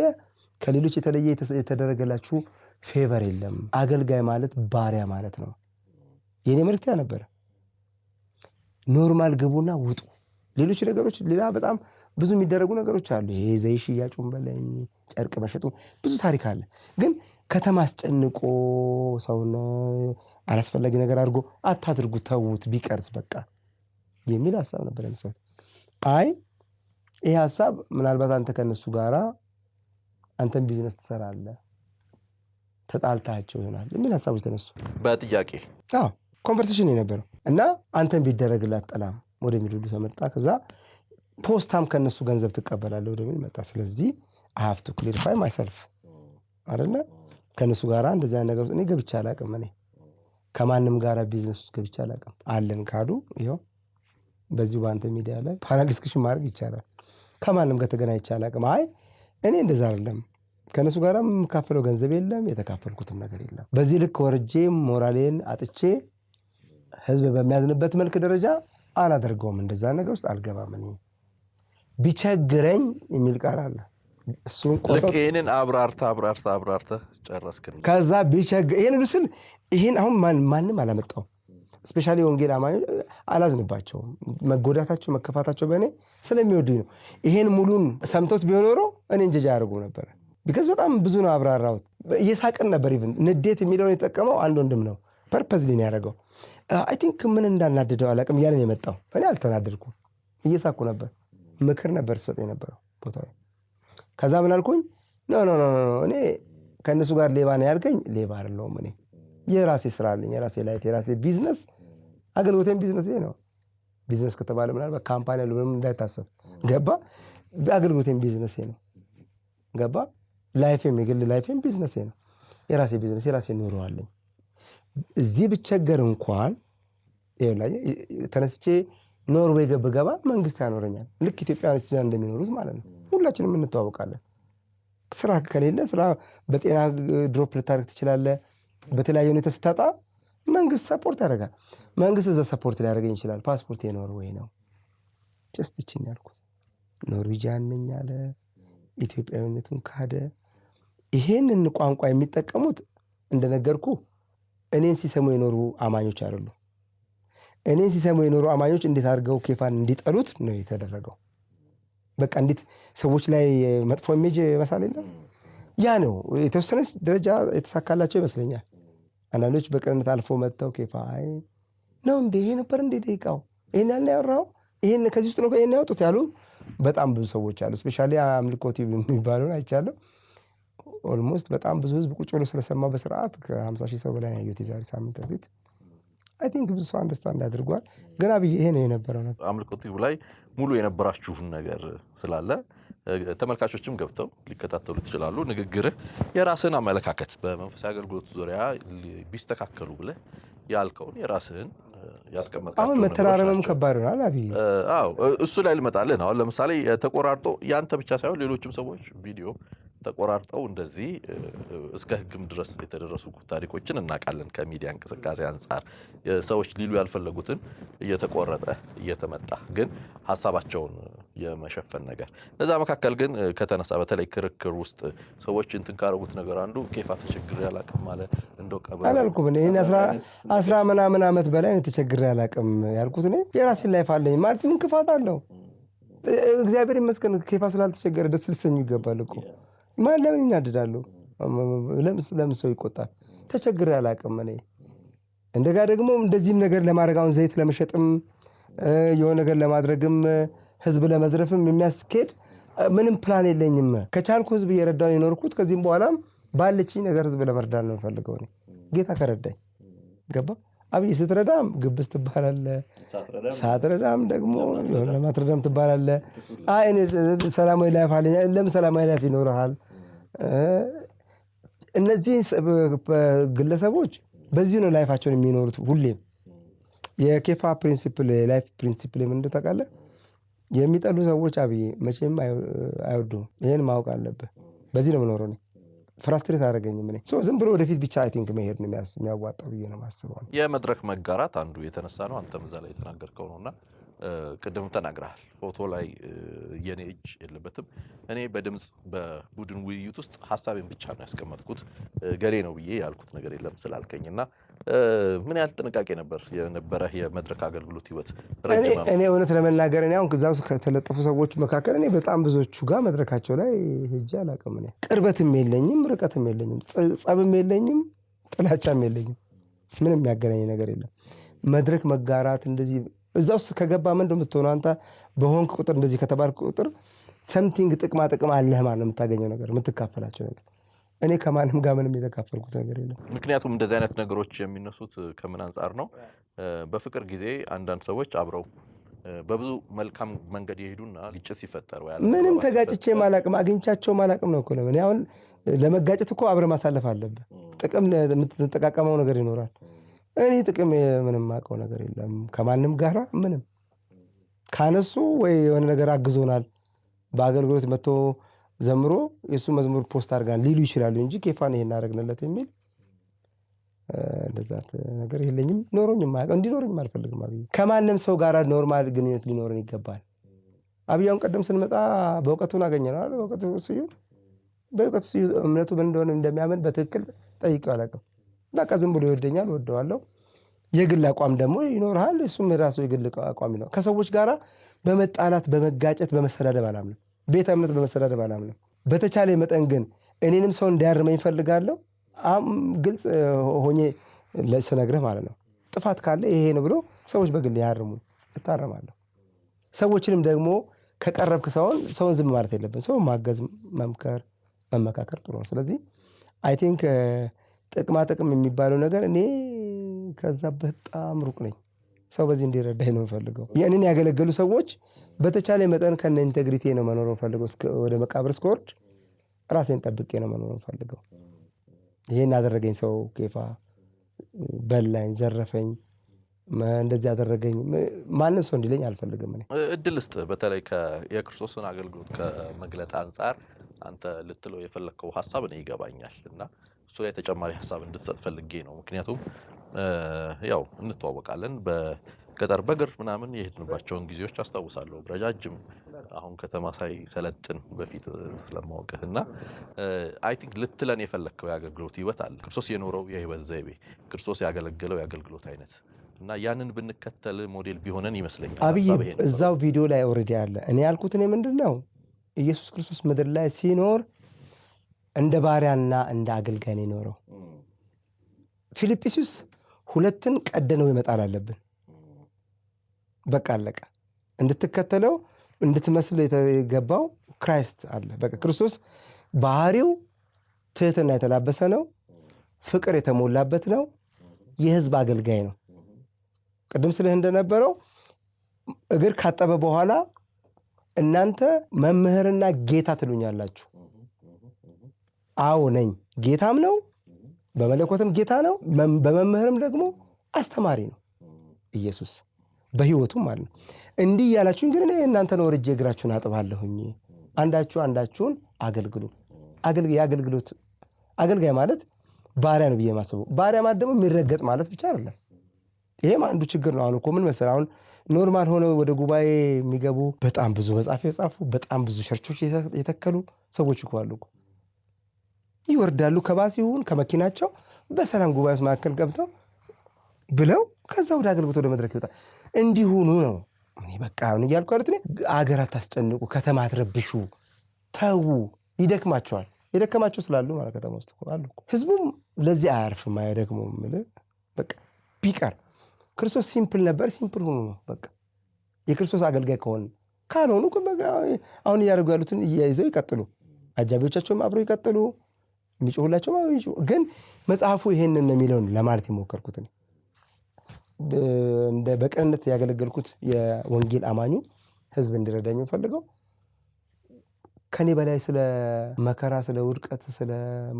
ከሌሎች የተለየ የተደረገላችሁ ፌቨር የለም። አገልጋይ ማለት ባሪያ ማለት ነው። የኔ መልእክት ያ ነበር። ኖርማል ግቡና ውጡ። ሌሎች ነገሮች ሌላ በጣም ብዙ የሚደረጉ ነገሮች አሉ። ይሄ ዘይት ሽያጩን በለኝ ጨርቅ መሸጡ ብዙ ታሪክ አለ። ግን ከተማ አስጨንቆ ሰውን አላስፈላጊ ነገር አድርጎ አታድርጉ፣ ተውት፣ ቢቀርስ በቃ የሚል ሐሳብ ነበር ያነሳሁት። አይ ይሄ ሐሳብ ምናልባት አንተ ከነሱ ጋራ አንተን ቢዝነስ ትሰራለህ ተጣልታቸው ይሆናል የሚል ሐሳቦች ተነሱ በጥያቄ። ኮንቨርሴሽን የነበረው እና አንተን ቢደረግላት ጠላም ወደሚል ሁሉ ተመጣ። ከዛ ፖስታም ከነሱ ገንዘብ ትቀበላለህ ወደሚል መጣ። ስለዚህ I have to clarify myself አይደለ? ከነሱ ጋራ እንደዛ ነገር እኔ ገብቻ አላውቅም። እኔ ከማንም ጋራ ቢዝነስ ውስጥ ገብቻ አላውቅም። አለን ካሉ ይሄው በዚሁ በአንተ ሚዲያ ላይ ፓናል ዲስከሽን ማድረግ ይቻላል። ከማንም ጋር ተገናኝቼ አላውቅም። አይ እኔ እንደዛ አይደለም፣ ከነሱ ጋራ የምካፈለው ገንዘብ የለም፣ የተካፈልኩትም ነገር የለም። በዚህ ልክ ወርጄ ሞራሌን አጥቼ ህዝብ በሚያዝንበት መልክ ደረጃ አላደርገውም። እንደዛ ነገር ውስጥ አልገባም። እኔ ቢቸግረኝ የሚል ቃል አለ። እሱን ለከኔን አብራርታ ጨረስክ። ከዛ ቢቸግር ይሄን ልስል ይሄን አሁን ማንም አላመጣው። ስፔሻሊ ወንጌል አማኞች አላዝንባቸውም። መጎዳታቸው መከፋታቸው በእኔ ስለሚወዱኝ ነው። ይሄን ሙሉን ሰምቶት ቢሆን ኖሮ እኔ እንጀጃ ያደርጉ ነበር። ቢካዝ በጣም ብዙ ነው አብራራሁት። እየሳቅን ነበር። ኢቭን ንዴት የሚለውን የተጠቀመው አንድ ወንድም ነው። ፐርፐዝሊ ነው ያደረገው። አይ ቲንክ ምን እንዳናደደው አላውቅም። ያንን የመጣው እኔ አልተናደድኩም። እየሳቅኩ ነበር። ምክር ነበር ሰጥ የነበረው ቦታው። ከዛ ምን አልኩኝ? ኖ እኔ ከእነሱ ጋር ሌባ ነው ያልከኝ፣ ሌባ አይደለሁም። እኔ የራሴ ስራ አለኝ፣ የራሴ ላይፍ፣ የራሴ ቢዝነስ። አገልግሎቴም ቢዝነስ ነው። ቢዝነስ ከተባለ ምናልባት ካምፓኒ ያለው ምንም እንዳይታሰብ ገባ። አገልግሎቴም ቢዝነስ ነው ገባ። ላይፌም የግል ላይፌም ቢዝነስ ነው። የራሴ ቢዝነስ የራሴ ኑሮ አለኝ። እዚህ ብቸገር እንኳን ተነስቼ ኖርዌይ ገባ መንግስት ያኖረኛል። ልክ ኢትዮጵያውያን ሲዛ እንደሚኖሩት ማለት ነው። ሁላችንም እንተዋወቃለን። ስራ ከሌለ ስራ በጤና ድሮፕ ልታደርግ ትችላለህ። በተለያየ ሁኔታ ስታጣ መንግስት ሰፖርት ያደርጋል። መንግስት እዛ ሰፖርት ሊያደርገኝ ይችላል። ፓስፖርት የኖርዌይ ነው። ጀስት ይችን ያልኩት ኖርዌጂያን ነኝ አለ። ኢትዮጵያዊነቱን ካደ። ይሄንን ቋንቋ የሚጠቀሙት እንደነገርኩ እኔን ሲሰሙ የኖሩ አማኞች አይደሉ። እኔን ሲሰሙ የኖሩ አማኞች እንዴት አድርገው ኬፋን እንዲጠሉት ነው የተደረገው። በቃ እንዴት ሰዎች ላይ መጥፎ ኢሜጅ መሳል የለም። ያ ነው የተወሰነ ደረጃ የተሳካላቸው ይመስለኛል። አንዳንዶች በቅንነት አልፎ መጥተው ኬፋ ነው እንዴ ይሄ ነበር እንዴ ደቂቃው ይሄን ያለ ያወራው ይሄን ከዚህ ውስጥ ነው ይሄን ያወጡት ያሉ በጣም ብዙ ሰዎች አሉ። ስፔሻሊ አምልኮ ቲቪ የሚባለውን አይቻለሁ። ኦልሞስት በጣም ብዙ ህዝብ ቁጭ ብሎ ስለሰማ በስርዓት ከ50,000 ሰው በላይ ያዩት የዛሬ ሳምንት በፊት አይ ቲንክ ብዙ ሰው አንደርስታንድ አድርጓል። ገና ብዬ ይሄ ነው የነበረው ነገር። አምልኮ ቲቪ ላይ ሙሉ የነበራችሁን ነገር ስላለ ተመልካቾችም ገብተው ሊከታተሉት ይችላሉ። ንግግርህ የራስህን አመለካከት በመንፈሳዊ አገልግሎት ዙሪያ ቢስተካከሉ ብለህ ያልከውን የራስህን ያስቀመጥካቸው አሁን መተራረምም ከባድ ይሆናል። አብይ እሱ ላይ ልመጣልህ ነው። ለምሳሌ ተቆራርጦ ያንተ ብቻ ሳይሆን ሌሎችም ሰዎች ቪዲዮ ተቆራርጠው እንደዚህ እስከ ህግም ድረስ የተደረሱ ታሪኮችን እናውቃለን። ከሚዲያ እንቅስቃሴ አንጻር ሰዎች ሊሉ ያልፈለጉትን እየተቆረጠ እየተመጣ ግን ሀሳባቸውን የመሸፈን ነገር እዛ መካከል ግን ከተነሳ በተለይ ክርክር ውስጥ ሰዎች እንትን ካረጉት ነገር አንዱ ኬፋ ተቸግሬ አላውቅም ማለት እንደው ቀበል አላልኩም እኔ 10 ምናምን ዓመት በላይ ተቸግሬ አላውቅም ያልኩት እኔ የራሴን ላይፍ አለኝ ማለት ምን ክፋት አለው? እግዚአብሔር ይመስገን ኬፋ ስላልተቸገረ ደስ ልሰኙ ይገባል እኮ ማን ለምን ይናደዳሉ? ለምን ሰው ይቆጣል? ተቸግሬ አላውቅም እኔ እንደጋ ደግሞ እንደዚህም ነገር ለማድረግ አሁን ዘይት ለመሸጥም የሆነ ነገር ለማድረግም ህዝብ ለመዝረፍም የሚያስኬድ ምንም ፕላን የለኝም። ከቻልኩ ህዝብ እየረዳን የኖርኩት ከዚህም በኋላም ባለችኝ ነገር ህዝብ ለመርዳት ነው የምፈልገው እኔ ጌታ ከረዳኝ ገባ። አብይ ስትረዳም ግብስ ትባላለህ፣ ሳትረዳም ደግሞ ለማትረዳም ትባላለህ። አይ እኔ ሰላማዊ ላይፍ አለኝ። ለምን ሰላማዊ ላይፍ ይኖርሃል? እነዚህ ግለሰቦች በዚህ ነው ላይፋቸውን የሚኖሩት። ሁሌም የኬፋ ፕሪንሲፕል ላይፍ ፕሪንሲፕል ምን እንደው ታውቃለህ? የሚጠሉ ሰዎች አብይ መቼም አይወዱም። ይሄን ማወቅ አለብህ። በዚህ ነው የምኖረው እኔ። ፍራስትሬት አደረገኝም እኔ ዝም ብሎ ወደፊት ብቻ አይ ቲንክ መሄድ ነው የሚያዋጣው ብዬ ነው የማስበው። የመድረክ መጋራት አንዱ የተነሳ ነው። አንተም እዛ ላይ የተናገርከው ነውና ቅድም ተናግረሃል። ፎቶ ላይ የኔ እጅ የለበትም። እኔ በድምጽ በቡድን ውይይት ውስጥ ሐሳቤን ብቻ ነው ያስቀመጥኩት ገሌ ነው ብዬ ያልኩት ነገር የለም ስላልከኝና ምን ያህል ጥንቃቄ ነበር የነበረህ የመድረክ አገልግሎት ህይወት? እኔ እውነት ለመናገር እኔ አሁን ከዛው ከተለጠፉ ሰዎች መካከል እኔ በጣም ብዙዎቹ ጋር መድረካቸው ላይ ሄጄ አላውቅም። እኔ ቅርበትም የለኝም፣ ርቀትም የለኝም፣ ጸብም የለኝም፣ ጥላቻም የለኝም። ምንም የሚያገናኝ ነገር የለም። መድረክ መጋራት እንደዚህ እዛው ከገባ ምን እንደምትሆነው አንተ በሆንክ ቁጥር እንደዚህ ከተባልክ ቁጥር ሰምቲንግ ጥቅማ ጥቅም አለህ ማለት ነው የምታገኘው ነገር የምትካፈላቸው ነገር። እኔ ከማንም ጋር ምንም የተካፈልኩት ነገር የለም። ምክንያቱም እንደዚህ አይነት ነገሮች የሚነሱት ከምን አንጻር ነው? በፍቅር ጊዜ አንዳንድ ሰዎች አብረው በብዙ መልካም መንገድ ይሄዱና ግጭት ሲፈጠር ወይ ምንም ተጋጭቼ ማላቅም አግኝቻቸው ማላቅም ነው እኮ ነው። እኔ አሁን ለመጋጨት እኮ አብረ ማሳለፍ አለብህ። ጥቅም የምትጠቃቀመው ነገር ይኖራል። እኔ ጥቅም ምንም ማቀው ነገር የለም ከማንም ጋራ ምንም ካነሱ ወይ የሆነ ነገር አግዞናል በአገልግሎት መጥቶ ዘምሮ የሱ መዝሙር ፖስት አድርጋን ሊሉ ይችላሉ እንጂ ኬፋን ይሄን አደረግንለት የሚል እንደዛት ነገር የለኝም። ኖሮኝም እንዲኖርኝም አልፈልግም። አብይ ከማንም ሰው ጋር ኖርማል ግንኙነት ሊኖርን ይገባል። አብያውን ቀደም ስንመጣ በእውቀቱን አገኘነው አይደል? በእውቀቱ እምነቱ ምን እንደሆነ እንደሚያምን በትክክል ጠይቄው አላውቅም። በቃ ዝም ብሎ ይወደኛል፣ ወደዋለሁ። የግል አቋም ደግሞ ይኖርሃል። እሱም የራሱ የግል አቋም ነው። ከሰዎች ጋራ በመጣላት በመጋጨት በመሰዳደብ አላምንም። ቤተ እምነት በመሰዳደብ አላምንም። በተቻለ መጠን ግን እኔንም ሰው እንዲያርመኝ እፈልጋለሁ። ግልጽ ሆኜ ስነግርህ ማለት ነው። ጥፋት ካለ ይሄ ነው ብሎ ሰዎች በግል ያርሙኝ፣ እታረማለሁ። ሰዎችንም ደግሞ ከቀረብክ ሰውን ዝም ማለት የለብን። ሰውን ማገዝ፣ መምከር፣ መመካከር ጥሩ ነው። ስለዚህ አይ ቲንክ ጥቅማ ጥቅም የሚባለው ነገር እኔ ከዛ በጣም ሩቅ ነኝ። ሰው በዚህ እንዲረዳኝ ነው የምፈልገው። የእኔን ያገለገሉ ሰዎች በተቻለ መጠን ከነ ኢንቴግሪቲ ነው መኖር የምፈልገው። ወደ መቃብር እስክወርድ ራሴን ጠብቄ ነው መኖር የምፈልገው። ይሄን ያደረገኝ ሰው ኬፋ በላኝ፣ ዘረፈኝ፣ እንደዚህ ያደረገኝ ማንም ሰው እንዲለኝ አልፈልግም። እኔ እድል ስጥ። በተለይ የክርስቶስን አገልግሎት ከመግለጥ አንጻር አንተ ልትለው የፈለከው ሐሳብ እኔ ይገባኛል እና እሱ ላይ ተጨማሪ ሐሳብ እንድትሰጥ ፈልጌ ነው። ምክንያቱም ያው እንተዋወቃለን ገጠር በእግር ምናምን የሄድንባቸውን ጊዜዎች አስታውሳለሁ። ረጃጅም አሁን ከተማ ሳይሰለጥን በፊት ስለማወቅህና አይ ቲንክ ልትለን የፈለከው የአገልግሎት ህይወት አለ። ክርስቶስ የኖረው የህይወት ዘይቤ፣ ክርስቶስ ያገለገለው የአገልግሎት አይነት እና ያንን ብንከተል ሞዴል ቢሆነን ይመስለኛል። አብይ እዛው ቪዲዮ ላይ ኦሬዲ አለ። እኔ ያልኩት እኔ ምንድነው ኢየሱስ ክርስቶስ ምድር ላይ ሲኖር እንደ ባሪያና እንደ አገልጋይ ነው የኖረው። ፊልጵስዩስ ሁለትን ቀደነው ይመጣል አለብን። በቃ አለቀ። እንድትከተለው እንድትመስለው የተገባው ክራይስት አለ። በቃ ክርስቶስ ባህሪው ትህትና የተላበሰ ነው፣ ፍቅር የተሞላበት ነው፣ የህዝብ አገልጋይ ነው። ቅድም ስለህ እንደነበረው እግር ካጠበ በኋላ እናንተ መምህርና ጌታ ትሉኛላችሁ። አዎ ነኝ፣ ጌታም ነው፣ በመለኮትም ጌታ ነው፣ በመምህርም ደግሞ አስተማሪ ነው ኢየሱስ በህይወቱም ማለት ነው። እንዲህ ያላችሁን ግን እኔ እናንተን ወርጄ እግራችሁን አጥባለሁኝ። አንዳችሁን አገልግሉ። የአገልግሎት አገልጋይ ማለት ባሪያ ነው ብዬ ማስበው። ባሪያ ማለት ደግሞ የሚረገጥ ማለት ብቻ አይደለም። ይሄም አንዱ ችግር ነው። አሁን እኮ ምን መሰለህ፣ አሁን ኖርማል ሆነው ወደ ጉባኤ የሚገቡ በጣም ብዙ መጽሐፍ የጻፉ በጣም ብዙ ቸርቾች የተከሉ ሰዎች እኮ አሉ። ይወርዳሉ ከባስ ይሁን ከመኪናቸው በሰላም ጉባኤ ውስጥ መካከል ገብተው ብለው ከዛ ወደ አገልግሎት ወደ መድረክ ይወጣል። እንዲሁኑ ነው። እኔ በቃ አሁን እያልኩ ያሉት እኔ አገር አታስጨንቁ፣ ከተማ አትረብሹ፣ ተዉ። ይደክማቸዋል። የደከማቸው ስላሉ ማለት ከተማ ውስጥ አሉ። ህዝቡም ለዚህ አያርፍም፣ አይደክሙም። በቃ ቢቀር ክርስቶስ ሲምፕል ነበር፣ ሲምፕል ሆኖ ነው በቃ የክርስቶስ አገልጋይ ከሆነ። ካልሆኑ አሁን እያደረጉ ያሉትን እያይዘው ይቀጥሉ፣ አጃቢዎቻቸውም አብረው ይቀጥሉ፣ የሚጮሁላቸውም አብረው ይጮሁ። ግን መጽሐፉ ይሄንን ነው የሚለውን ለማለት የሞከርኩት እኔ በቅንነት ያገለገልኩት የወንጌል አማኙ ህዝብ እንዲረዳኝ ፈልገው ከኔ በላይ ስለ መከራ፣ ስለ ውድቀት፣ ስለ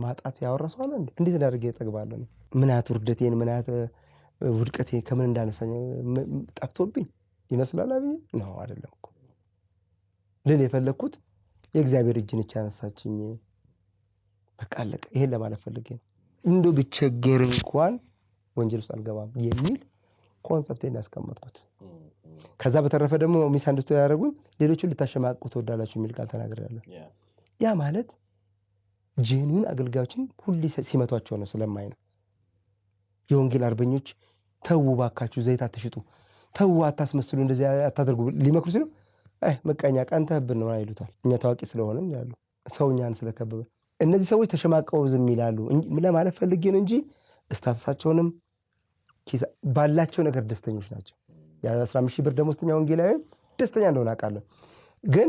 ማጣት ያወራሰው አለ እንዴ? እንዴት እንዳደርገ ይጠግባለሁ? ምናት ውርደቴን፣ ምናት ውድቀቴን ከምን እንዳነሳኝ ጠፍቶብኝ ይመስላል አብይ ነው አይደለም እኮ ልል የፈለኩት የእግዚአብሔር እጅን ያነሳችኝ። በቃ አለቀ። ይሄን ለማለት ፈልጌ ነው። እንደው ብቸገር እንኳን ወንጀል ውስጥ አልገባም የሚል ኮንሰፕቴን ያስቀመጥኩት። ከዛ በተረፈ ደግሞ ሚስ አንደርስታንድ ያደረጉኝ ሌሎቹን ልታሸማቅቁ ትወዳላችሁ የሚል ቃል ተናግሬያለሁ። ያ ማለት ጄኒውን አገልጋዮችን ሁሌ ሲመቷቸው ነው ስለማይ ነው። የወንጌል አርበኞች ተው ባካችሁ፣ ዘይት አትሽጡ፣ ተው አታስመስሉ፣ እንደዚህ አታደርጉ ሊመክሩ ሲሉ መቃኛ ቀንተህብን ነው ይሉታል። እኛ ታዋቂ ስለሆነን ያሉ ሰውኛን ስለከበበ እነዚህ ሰዎች ተሸማቀው ዝም ይላሉ ለማለት ፈልጌ ነው እንጂ ስታተሳቸውንም ባላቸው ነገር ደስተኞች ናቸው። የ15,000 ብር ደሞዝተኛ ወንጌላዊ ደስተኛ እንደሆነ አውቃለሁ። ግን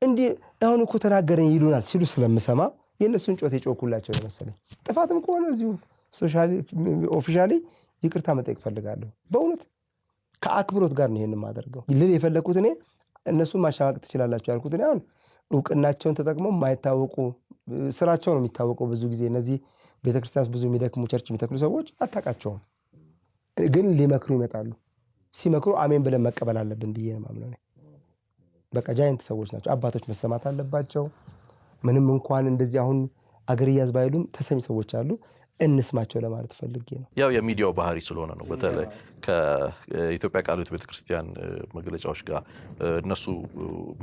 እንዲህ አሁን እኮ ተናገረኝ ይሉናል ሲሉ ስለምሰማ የእነሱን ጮት የጮኩላቸው ነው መሰለኝ። ጥፋትም ከሆነ እዚሁ ኦፊሻሊ ይቅርታ መጠየቅ ፈልጋለሁ። በእውነት ከአክብሮት ጋር ነው ይሄን የማደርገው። ልል የፈለኩት እኔ እነሱን ማሻማቅ ትችላላችሁ ያልኩት እኔ አሁን እውቅናቸውን ተጠቅመው የማይታወቁ ስራቸው ነው የሚታወቀው። ብዙ ጊዜ እነዚህ ቤተክርስቲያን ብዙ የሚደክሙ ቸርች የሚተክሉ ሰዎች አታውቃቸውም፣ ግን ሊመክሩ ይመጣሉ። ሲመክሩ አሜን ብለን መቀበል አለብን ብዬ ነው የማምነው። በቃ ጃይንት ሰዎች ናቸው። አባቶች መሰማት አለባቸው። ምንም እንኳን እንደዚህ አሁን አገር እያዝ ባይሉም ተሰሚ ሰዎች አሉ። እንስማቸው ለማለት ፈልጌ ነው። ያው የሚዲያው ባህሪ ስለሆነ ነው። በተለይ ከኢትዮጵያ ቃለ ሕይወት ቤተክርስቲያን መግለጫዎች ጋር እነሱ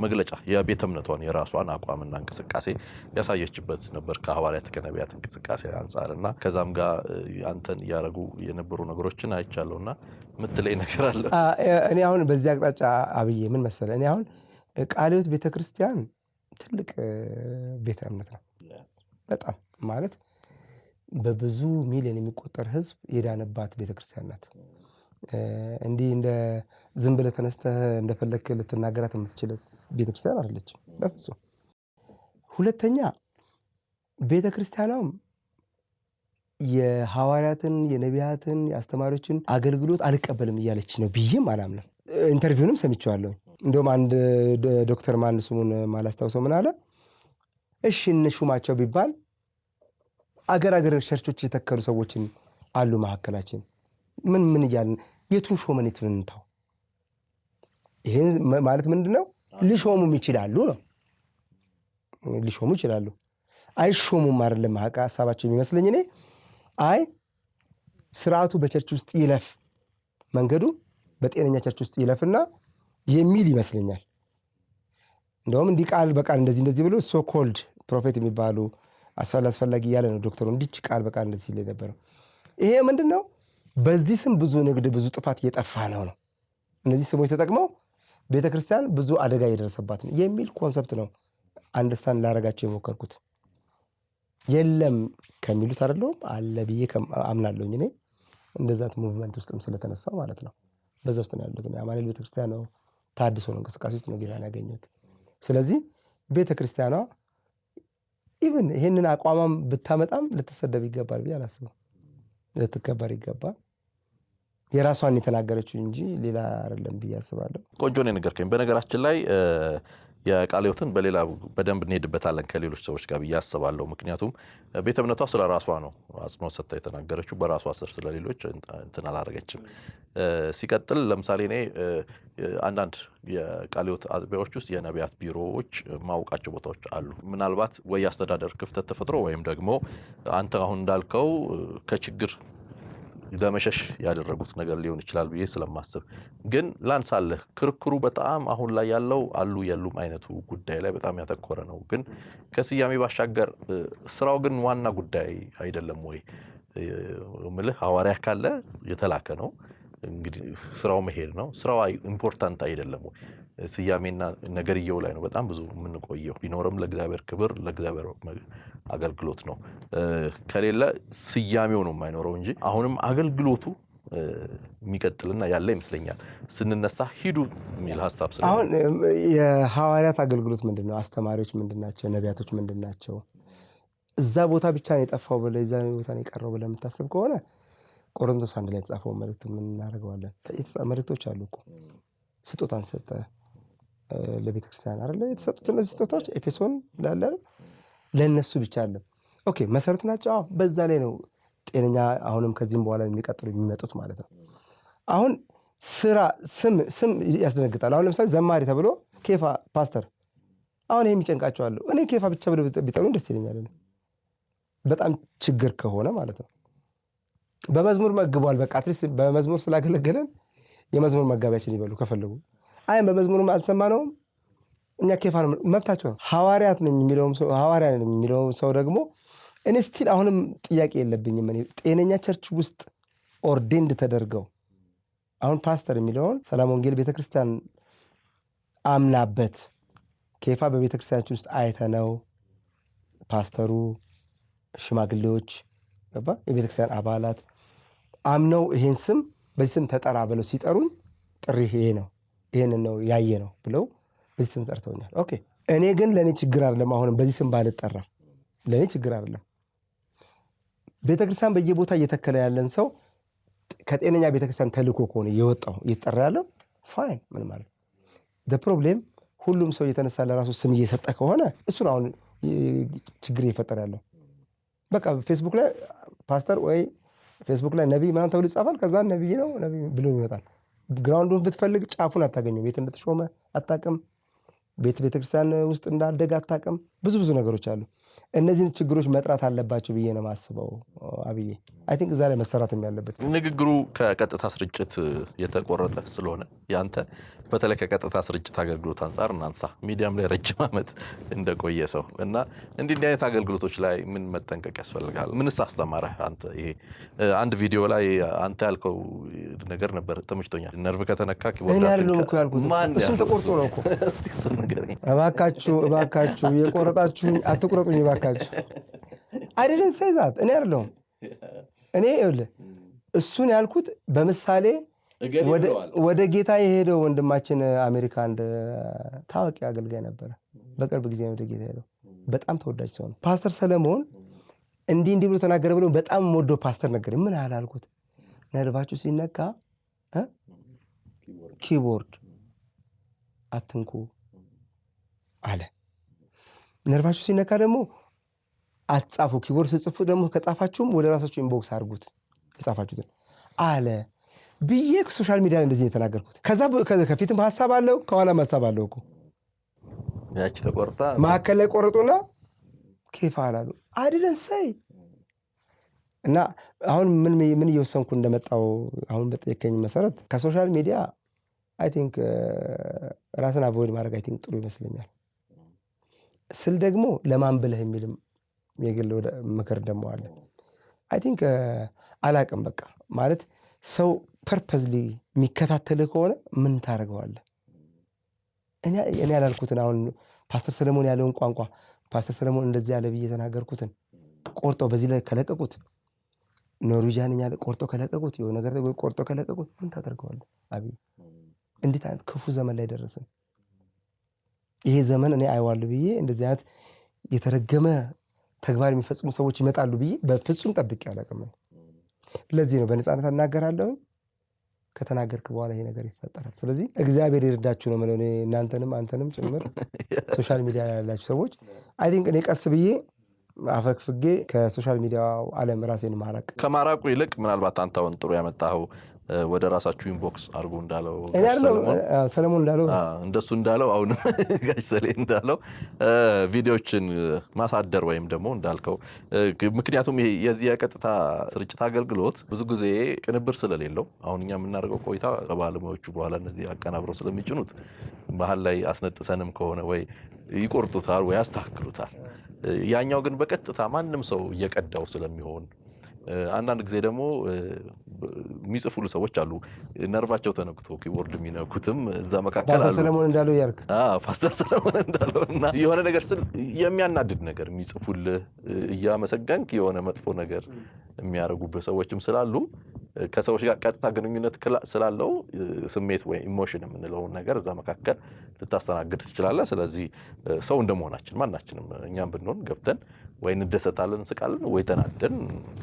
መግለጫ የቤተ እምነቷን የራሷን አቋምና እንቅስቃሴ ያሳየችበት ነበር ከሐዋርያት ከነቢያት እንቅስቃሴ አንጻርና ከዛም ጋር አንተን ያረጉ የነበሩ ነገሮችን አይቻለውና ምትለይ ነገር አለ? እኔ አሁን በዚህ አቅጣጫ አብዬ ምን መሰለ፣ እኔ አሁን ቃለ ሕይወት ቤተክርስቲያን ትልቅ ቤተ እምነት ነው። በጣም ማለት በብዙ ሚሊዮን የሚቆጠር ህዝብ የዳነባት ቤተክርስቲያን ናት። እንዲህ እንደ ዝም ብለህ ተነስተህ እንደፈለክ ልትናገራት የምትችል ቤተክርስቲያን አይደለችም በፍጹም። ሁለተኛ ቤተክርስቲያኗም የሐዋርያትን የነቢያትን የአስተማሪዎችን አገልግሎት አልቀበልም እያለች ነው ብዬም አላምንም። ኢንተርቪውንም ሰምቼዋለሁ። እንደውም አንድ ዶክተር ማን ስሙን ማላስታውሰው ምን አለ፣ እሺ እንሹማቸው ቢባል አገር ቸርቾች የተከሉ ሰዎችን አሉ መካከላችን፣ ምን እያልን የቱን ሾመን የቱን እንታው? ይሄን ማለት ምንድነው? ሊሾሙም ይችላሉ ነው። ሊሾሙ ይችላሉ፣ አይሾሙም አይደለም ሐሳባቸው የሚመስለኝ እኔ። አይ ስርዓቱ በቸርች ውስጥ ይለፍ፣ መንገዱ በጤነኛ ቸርች ውስጥ ይለፍና የሚል ይመስለኛል። እንደውም እንዲህ ቃል በቃል እንደዚህ ብሎ ሶ ኮልድ ፕሮፌት የሚባሉ አስፈላጊ እያለ ነው ዶክተሩ እንዲች ቃል በቃል እንደዚህ ሲል የነበረው። ይሄ ምንድን ነው? በዚህ ስም ብዙ ንግድ ብዙ ጥፋት እየጠፋ ነው። እነዚህ ስሞች ተጠቅመው ቤተክርስቲያን ብዙ አደጋ እየደረሰባት ነው የሚል ኮንሰፕት ነው አንደርስታንድ ላደርጋቸው የሞከርኩት። የለም ከሚሉት አይደለሁም አለ ብዬ አምናለሁኝ። እኔ እንደዛት ሙቭመንት ውስጥም ስለተነሳው ማለት ነው። በዛ ውስጥ ነው ያሉት። አማኑኤል ቤተክርስቲያን ነው ታድሶ ነው እንቅስቃሴ ውስጥ ነው ጌታን ያገኘሁት። ስለዚህ ቤተክርስቲያኗ ኢቭን ይሄንን አቋሟም ብታመጣም ልትሰደብ ይገባል ብዬ አላስብም። ልትከበር ይገባል። የራሷን የተናገረችው እንጂ ሌላ አይደለም ብዬ አስባለሁ። ቆንጆ ነው የነገርከኝ። በነገራችን ላይ የቃለ ሕይወትን በሌላ በደንብ እንሄድበታለን ከሌሎች ሰዎች ጋር ብዬ አስባለሁ። ምክንያቱም ቤተ እምነቷ ስለ ራሷ ነው አጽንኦት ሰጥታ የተናገረችው፣ በራሷ ስር ስለሌሎች እንትን አላረገችም። ሲቀጥል ለምሳሌ እኔ አንዳንድ የቃለ ሕይወት አጥቢያዎች ውስጥ የነቢያት ቢሮዎች ማውቃቸው ቦታዎች አሉ። ምናልባት ወይ አስተዳደር ክፍተት ተፈጥሮ ወይም ደግሞ አንተ አሁን እንዳልከው ከችግር ለመሸሽ ያደረጉት ነገር ሊሆን ይችላል ብዬ ስለማስብ ግን ላንሳለህ። ክርክሩ በጣም አሁን ላይ ያለው አሉ የሉም አይነቱ ጉዳይ ላይ በጣም ያተኮረ ነው። ግን ከስያሜ ባሻገር ስራው ግን ዋና ጉዳይ አይደለም ወይ? ምልህ ሐዋርያ ካለ የተላከ ነው እንግዲህ ስራው መሄድ ነው። ስራው ኢምፖርታንት አይደለም ወይ? ስያሜና ነገርየው ላይ ነው በጣም ብዙ የምንቆየው። ቢኖርም ለእግዚአብሔር ክብር ለእግዚአብሔር አገልግሎት ነው። ከሌለ ስያሜው ነው የማይኖረው እንጂ አሁንም አገልግሎቱ የሚቀጥልና ያለ ይመስለኛል። ስንነሳ ሂዱ የሚል ሐሳብ ስለ አሁን የሐዋርያት አገልግሎት ምንድነው? አስተማሪዎች ምንድናቸው? ነቢያቶች ምንድናቸው? እዛ ቦታ ብቻ ነው የጠፋው ብለህ እዛ ቦታ ነው የቀረው ብለህ የምታስብ ከሆነ ቆሮንቶስ 1 ላይ የተጻፈው መልእክት ምን እናደርገዋለን? መልእክቶች አሉ እኮ ስጦታን ሰጠ ለቤተክርስቲያን አይደለ የተሰጡት እነዚህ ስጦታዎች ኤፌሶን ላለ ለነሱ ብቻ አለ። ኦኬ መሰረት ናቸው። በዛ ላይ ነው ጤነኛ አሁንም ከዚህም በኋላ የሚቀጥሉ የሚመጡት ማለት ነው። አሁን ስራ ስም ያስደነግጣል። አሁን ለምሳሌ ዘማሪ ተብሎ ኬፋ ፓስተር፣ አሁን ይሄ የሚጨንቃቸው አለ። እኔ ኬፋ ብቻ ብለው ቢጠሩኝ ደስ ይለኛል፣ በጣም ችግር ከሆነ ማለት ነው። በመዝሙር መግቧል፣ በቃ አትሊስት በመዝሙር ስላገለገለን የመዝሙር መጋቢያችን ይበሉ ከፈለጉ። አይ በመዝሙርም አልሰማነውም እኛ ኬፋ ነው መብታቸው ነው። ሐዋርያት ነኝ የሚለው ሰው ደግሞ እኔ ስቲል አሁንም ጥያቄ የለብኝም። እኔ ጤነኛ ቸርች ውስጥ ኦርዴንድ ተደርገው አሁን ፓስተር የሚለውን ሰላም ወንጌል ቤተክርስቲያን አምናበት ኬፋ በቤተክርስቲያናችን ውስጥ አይተነው ፓስተሩ፣ ሽማግሌዎች፣ የቤተክርስቲያን አባላት አምነው ይሄን ስም በዚህ ስም ተጠራ ብለው ሲጠሩኝ ጥሪ ይሄ ነው ይሄንን ነው ያየ ነው ብለው በዚህ ስም ጠርተውኛል። ኦኬ እኔ ግን ለእኔ ችግር አይደለም። አሁንም በዚህ ስም ባልጠራ ለእኔ ችግር አይደለም። ቤተክርስቲያን በየቦታ እየተከለ ያለን ሰው ከጤነኛ ቤተክርስቲያን ተልኮ ከሆነ የወጣው እየተጠራ ያለው ፋይን፣ ምን ማለት ፕሮብሌም ሁሉም ሰው እየተነሳ ለራሱ ስም እየሰጠ ከሆነ እሱን አሁን ችግር እየፈጠረ ያለው በቃ ፌስቡክ ላይ ፓስተር ወይ ፌስቡክ ላይ ነቢይ ምናምን ተብሎ ይጻፋል። ከዛ ነቢይ ነው ነቢይ ብሎ ይመጣል። ግራውንዱን ብትፈልግ ጫፉን አታገኘው። ቤት እንደተሾመ አታውቅም። ቤተክርስቲያን ውስጥ እንዳደገ አታውቅም። ብዙ ነገሮች አሉ። እነዚህን ችግሮች መጥራት አለባቸው ብዬ ነው የማስበው። አብዬ አይ ቲንክ እዛ ላይ መሰራትም ያለበት ንግግሩ ከቀጥታ ስርጭት የተቆረጠ ስለሆነ ያንተ በተለይ ከቀጥታ ስርጭት አገልግሎት አንጻር እናንሳ። ሚዲያም ላይ ረጅም ዓመት እንደቆየ ሰው እና እንዲህ አይነት አገልግሎቶች ላይ ምን መጠንቀቅ ያስፈልጋል? ምንስ አስተማረህ አንተ? ይሄ አንድ ቪዲዮ ላይ አንተ ያልከው ነገር ነበር ተመችቶኛል። ነርቭ ከተነካ እኔ አይደለም እኮ ያልኩት፣ እሱም ተቆርጦ ነው እኮ። እስቲ እሱን ንገረኝ እባካችሁ የቆረጣችሁኝ አትቁረጡኝ እባካችሁ። አይደለም ሳይዛት እኔ አይደለሁም። እኔ ይኸውልህ እሱን ያልኩት በምሳሌ ወደ ጌታ የሄደው ወንድማችን አሜሪካ አንድ ታዋቂ አገልጋይ ነበረ። በቅርብ ጊዜ ወደ ጌታ ሄደው በጣም ተወዳጅ ሰው ነው። ፓስተር ሰለሞን እንዲህ ብሎ ተናገረ ብሎ በጣም ወዶ ፓስተር ነገር ምን አላልኩት? ነርቫችሁ ሲነካ ኪቦርድ አትንኩ አለ። ነርቫችሁ ሲነካ ደግሞ አትጻፉ። ኪቦርድ ስጽፉ ደግሞ ከጻፋችሁም ወደ ራሳችሁ ኢንቦክስ አድርጉት የጻፋችሁትን አለ ብዬ ሶሻል ሚዲያ ላይ እንደዚህ የተናገርኩት። ከዛ ከፊትም ሐሳብ አለው ከኋላም ሐሳብ አለው እኮ። ያቺ ተቆርጣ መሀከል ላይ ቆርጡና ኬፋ አላሉ አይደለም ሳይ እና አሁን ምን እየወሰንኩ እንደመጣው አሁን በጠየቀኝ መሰረት ከሶሻል ሚዲያ አይ ቲንክ ራስን አቮይድ ማድረግ አይ ቲንክ ጥሩ ይመስለኛል ስል ደግሞ ለማን ብለህ የሚልም የግል ምክር ደግሞ አለ አይ ቲንክ አላቅም በቃ ማለት ሰው ፐርፐዝሊ የሚከታተልህ ከሆነ ምን ታደርገዋለህ እኔ ያላልኩትን አሁን ፓስተር ሰለሞን ያለውን ቋንቋ ፓስተር ሰለሞን እንደዚህ ያለ ብዬ የተናገርኩትን ቆርጠው በዚህ ላይ ከለቀቁት ኖርዌጂያንኛ ቆርጠው ከለቀቁት የሆነ ነገር ቆርጠው ከለቀቁት ምን ታደርገዋለህ አብይ እንዴት አይነት ክፉ ዘመን ላይ ደረስን ይሄ ዘመን እኔ አይዋለሁ ብዬ እንደዚህ አይነት የተረገመ ተግባር የሚፈጽሙ ሰዎች ይመጣሉ ብዬ በፍጹም ጠብቄ አላውቅም ለዚህ ነው በነፃነት እናገራለሁ ከተናገርክ በኋላ ይሄ ነገር ይፈጠራል ስለዚህ እግዚአብሔር ይርዳችሁ ነው ማለት ነው እናንተንም አንተንም ጭምር ሶሻል ሚዲያ ያላችሁ ሰዎች አይ ቲንክ እኔ ቀስ ብዬ አፈክፍጌ ከሶሻል ሚዲያው ዓለም ራሴን ማራቅ ከማራቁ ይልቅ ምናልባት አንተ አሁን ጥሩ ያመጣው ወደ ራሳችሁ ኢንቦክስ አርጉ እንዳለው ሰለሞን እንዳለው እንደሱ እንዳለው አሁን ጋሽ ሰሌ እንዳለው ቪዲዮችን ማሳደር ወይም ደግሞ እንዳልከው ምክንያቱም የዚህ የቀጥታ ስርጭት አገልግሎት ብዙ ጊዜ ቅንብር ስለሌለው አሁን እኛ የምናደርገው ቆይታ ከባለሙያዎቹ በኋላ እነዚህ አቀናብረው ስለሚጭኑት መሀል ላይ አስነጥሰንም ከሆነ ወይ ይቆርጡታል ወይ ያስተካክሉታል ያኛው ግን በቀጥታ ማንም ሰው እየቀዳው ስለሚሆን አንዳንድ ጊዜ ደግሞ የሚጽፉሉ ሰዎች አሉ ነርቫቸው ተነክቶ ኪቦርድ የሚነኩትም እዛ መካከል አሉ ፓስተር ሰለሞን እንዳለው ያርክ ፓስተር ሰለሞን እንዳለውና የሆነ ነገር የሚያናድድ ነገር የሚጽፉልህ እያመሰገንክ የሆነ መጥፎ ነገር የሚያደርጉበት ሰዎችም ስላሉ ከሰዎች ጋር ቀጥታ ግንኙነት ስላለው ስሜት ወይ ኢሞሽን የምንለው ነገር እዛ መካከል ልታስተናግድ ትችላለህ ስለዚህ ሰው እንደመሆናችን ማናችንም እኛም ብንሆን ገብተን ወይ እንደሰታለን እንስቃለን ወይ ተናደን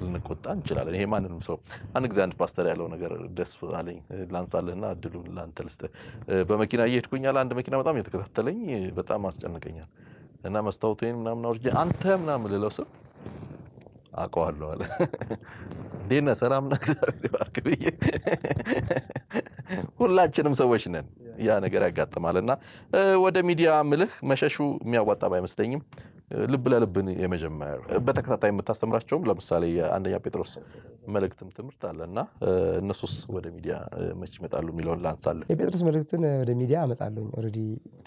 ልንቆጣ እንችላለን ይሄ ማንንም ሰው አንድ ጊዜ አንድ ፓስተር ያለው ነገር ደስ አለኝ ላንሳለህና እድሉን ላንተ ልስጥህ በመኪና እየሄድኩኛል አንድ መኪና በጣም የተከታተለኝ በጣም አስጨነቀኛል እና መስታወቴን ምናምን አውርጄ አንተ ምናምን ልለው ስም አውቀዋለሁ አለ ዴና ሰላም ነክሳለሁ ሁላችንም ሰዎች ነን ያ ነገር ያጋጥማልና ወደ ሚዲያ ምልህ መሸሹ የሚያዋጣ ባይመስለኝም ልብ ለልብን የመጀመር በተከታታይ የምታስተምራቸውም ለምሳሌ የአንደኛ ጴጥሮስ መልእክትም ትምህርት አለና እነሱስ ወደ ሚዲያ መች ይመጣሉ የሚለውን ላንሳለን የጴጥሮስ መልእክትን ወደ ሚዲያ አመጣለሁ ኦሬዲ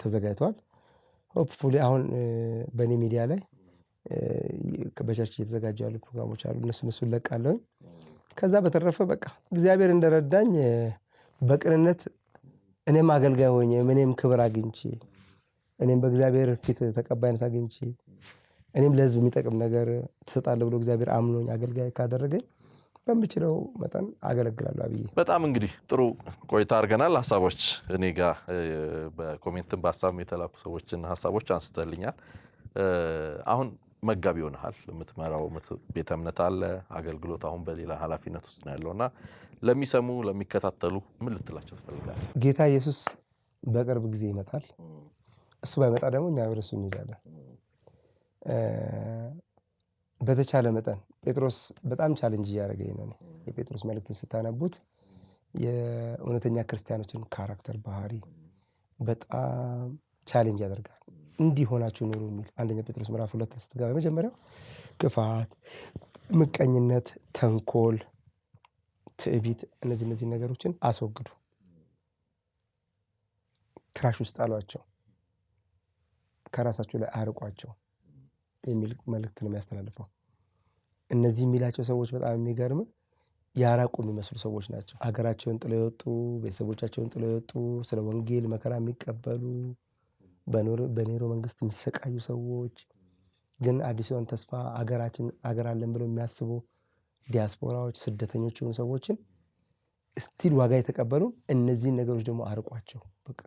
ተዘጋጅቷል ሆፕፉሊ አሁን በኔ ሚዲያ ላይ በቸርች እየተዘጋጁ ያሉ ፕሮግራሞች አሉ እነሱ ለቃለሁ ከዛ በተረፈ በቃ እግዚአብሔር እንደረዳኝ በቅንነት እኔም አገልጋይ ሆኜ እኔም ክብር አግኝቼ እኔም በእግዚአብሔር ፊት ተቀባይነት አግኝቼ እኔም ለህዝብ የሚጠቅም ነገር ተሰጣለሁ ብሎ እግዚአብሔር አምኖኝ አገልጋይ ካደረገኝ በምችለው መጠን አገለግላለሁ አብዬ በጣም እንግዲህ ጥሩ ቆይታ አድርገናል ሐሳቦች እኔ ጋር በኮሜንትም በሐሳብም የተላኩ ሰዎችን ሐሳቦች አንስተልኛል አሁን መጋቢ ሆነሃል የምትመራው ቤተ እምነት አለ አገልግሎት አሁን በሌላ ኃላፊነት ውስጥ ነው ያለውና ለሚሰሙ ለሚከታተሉ ምን ልትላቸው ትፈልጋለህ ጌታ ኢየሱስ በቅርብ ጊዜ ይመጣል እሱ ባይመጣ ደግሞ እኛ ወደሱ እንሄዳለን በተቻለ መጠን ጴጥሮስ በጣም ቻሌንጅ እያደረገኝ ነው የጴጥሮስ መልእክትን ስታነቡት የእውነተኛ ክርስቲያኖችን ካራክተር ባህሪ በጣም ቻሌንጅ ያደርጋል እንዲህ ሆናችሁ ኑሩ የሚል አንደኛ ጴጥሮስ ምዕራፍ 2 ስትገባ መጀመሪያው ክፋት ምቀኝነት ተንኮል ትዕቢት እነዚህ ነገሮችን አስወግዱ ትራሽ ውስጥ አሏቸው ከራሳቸው ላይ አርቋቸው የሚል መልእክት ነው የሚያስተላልፈው እነዚህ የሚላቸው ሰዎች በጣም የሚገርም ያራቁ የሚመስሉ ሰዎች ናቸው ሀገራቸውን ጥለው የወጡ ቤተሰቦቻቸውን ጥለው የወጡ ስለ ወንጌል መከራ የሚቀበሉ በኔሮ መንግስት የሚሰቃዩ ሰዎች ግን አዲስ የሆነ ተስፋ አገር አለን ብለው የሚያስቡ ዲያስፖራዎች ስደተኞች የሆኑ ሰዎችን ስቲል ዋጋ የተቀበሉ እነዚህን ነገሮች ደግሞ አርቋቸው በቃ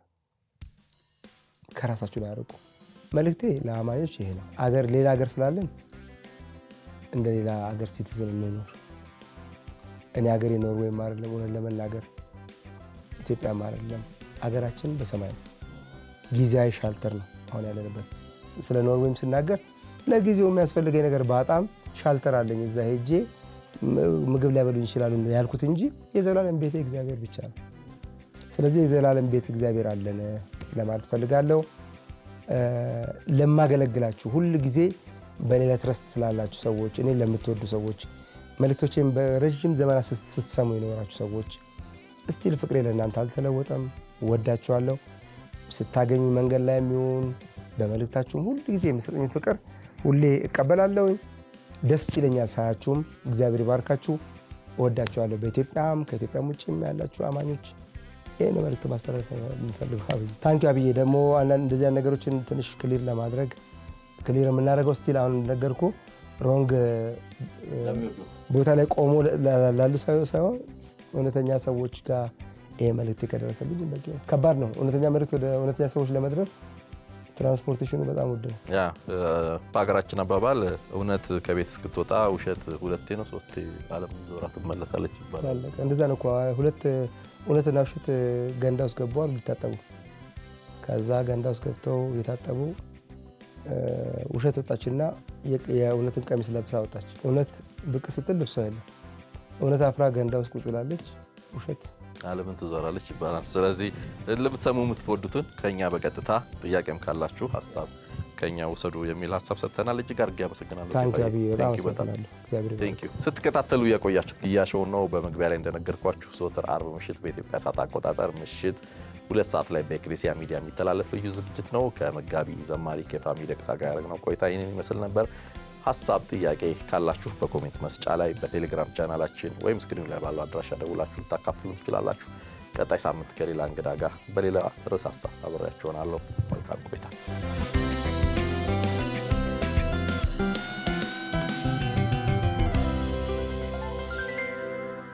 ከራሳቸው ላይ አርቁ መልእክቴ ለአማኞች ይሄ ነው ሌላ ሀገር ስላለን እንደ ሌላ ሀገር ሲቲዝን እንኖር እኔ ሀገር ኖርዌይ አይደለም ሆነ ለመናገር ኢትዮጵያ አይደለም ሀገራችን በሰማይ ነው ጊዜያዊ ሻልተር ነው አሁን ያለንበት ስለ ኖርዌይም ስናገር ለጊዜው የሚያስፈልገኝ ነገር በጣም ሻልተር አለኝ እዛ ሄጄ ምግብ ሊያበሉኝ ይችላሉ ያልኩት እንጂ የዘላለም ቤት እግዚአብሔር ብቻ ነው ስለዚህ የዘላለም ቤት እግዚአብሔር አለን ለማለት ፈልጋለሁ ለማገለግላችሁ ሁሉ ጊዜ በሌላ ትረስት ስላላችሁ ሰዎች እኔ ለምትወዱ ሰዎች መልእክቶቼን በረጅም ዘመናት ስትሰሙ የኖራችሁ ሰዎች እስቲል ፍቅሬ ለእናንተ አልተለወጠም። ወዳችኋለሁ። ስታገኙ መንገድ ላይ የሚሆን በመልእክታችሁም ሁሉ ጊዜ የምሰጡኝ ፍቅር ሁሌ እቀበላለሁ። ደስ ይለኛል ሳያችሁም። እግዚአብሔር ይባርካችሁ። ወዳችኋለሁ። በኢትዮጵያም ከኢትዮጵያም ውጭም ያላችሁ አማኞች ይሄን መልእክት ማስተላለፍ የምፈልገው ታንኪ አብዬ ደግሞ አንዳንድ እንደዚህ አይነት ነገሮችን ትንሽ ክሊር ለማድረግ ክሊር የምናደርገው ስቲል አሁን ነገርኩ ሮንግ ቦታ ላይ ቆሞ ላሉ ሳይሆን እውነተኛ ሰዎች ጋር ይሄ መልእክት ከደረሰልኝ በቂ ነው። ከባድ ነው እውነተኛ መልእክት ወደ እውነተኛ ሰዎች ለመድረስ ትራንስፖርቴሽኑ በጣም ውድ ነው። ያ በሀገራችን አባባል እውነት ከቤት እስክትወጣ ውሸት ሁለቴ ነው ሶስቴ ዓለም ዞራ ትመለሳለች ይባላል። እንደዛ ነው እኮ ሁለት እውነትና ውሸት ገንዳ ውስጥ ገቡ ሊታጠቡ። ከዛ ገንዳ ውስጥ ገብተው የታጠቡ ውሸት ወጣችና የእውነትን ቀሚስ ለብሳ ወጣች። እውነት ብቅ ስትል ልብሷ የለም። እውነት አፍራ ገንዳ ውስጥ ቁጭ ብላለች። ውሸት ዓለምን ትዞራለች ይባላል። ስለዚህ ለምትሰሙ የምትወዱትን ከኛ በቀጥታ ጥያቄም ካላችሁ ሀሳብ ከኛ ውሰዱ የሚል ሀሳብ ሰጥተናል። እጅግ አድርጌ አመሰግናለሁ። ስትከታተሉ የቆያችሁት ኪያ ሾው ነው። በመግቢያ ላይ እንደነገርኳችሁ ዘወትር አርብ ምሽት በኢትዮጵያ ሰዓት አቆጣጠር ምሽት 2 ሰዓት ላይ በኤክሌሲያ ሚዲያ የሚተላለፍ ልዩ ዝግጅት ነው። ከመጋቢ ዘማሪ ኬፋ ሚደቅሳ ጋር ያደረግነው ቆይታ ይህንን ይመስል ነበር። ሀሳብ ጥያቄ ካላችሁ በኮሜንት መስጫ ላይ በቴሌግራም ቻናላችን ወይም ስክሪን ላይ ባለው አድራሻ ደውላችሁ ልታካፍሉን ትችላላችሁ። ቀጣይ ሳምንት ከሌላ እንግዳ ጋር በሌላ ርዕስ ሀሳብ አብሬያችሁ እሆናለሁ። መልካም ቆይታ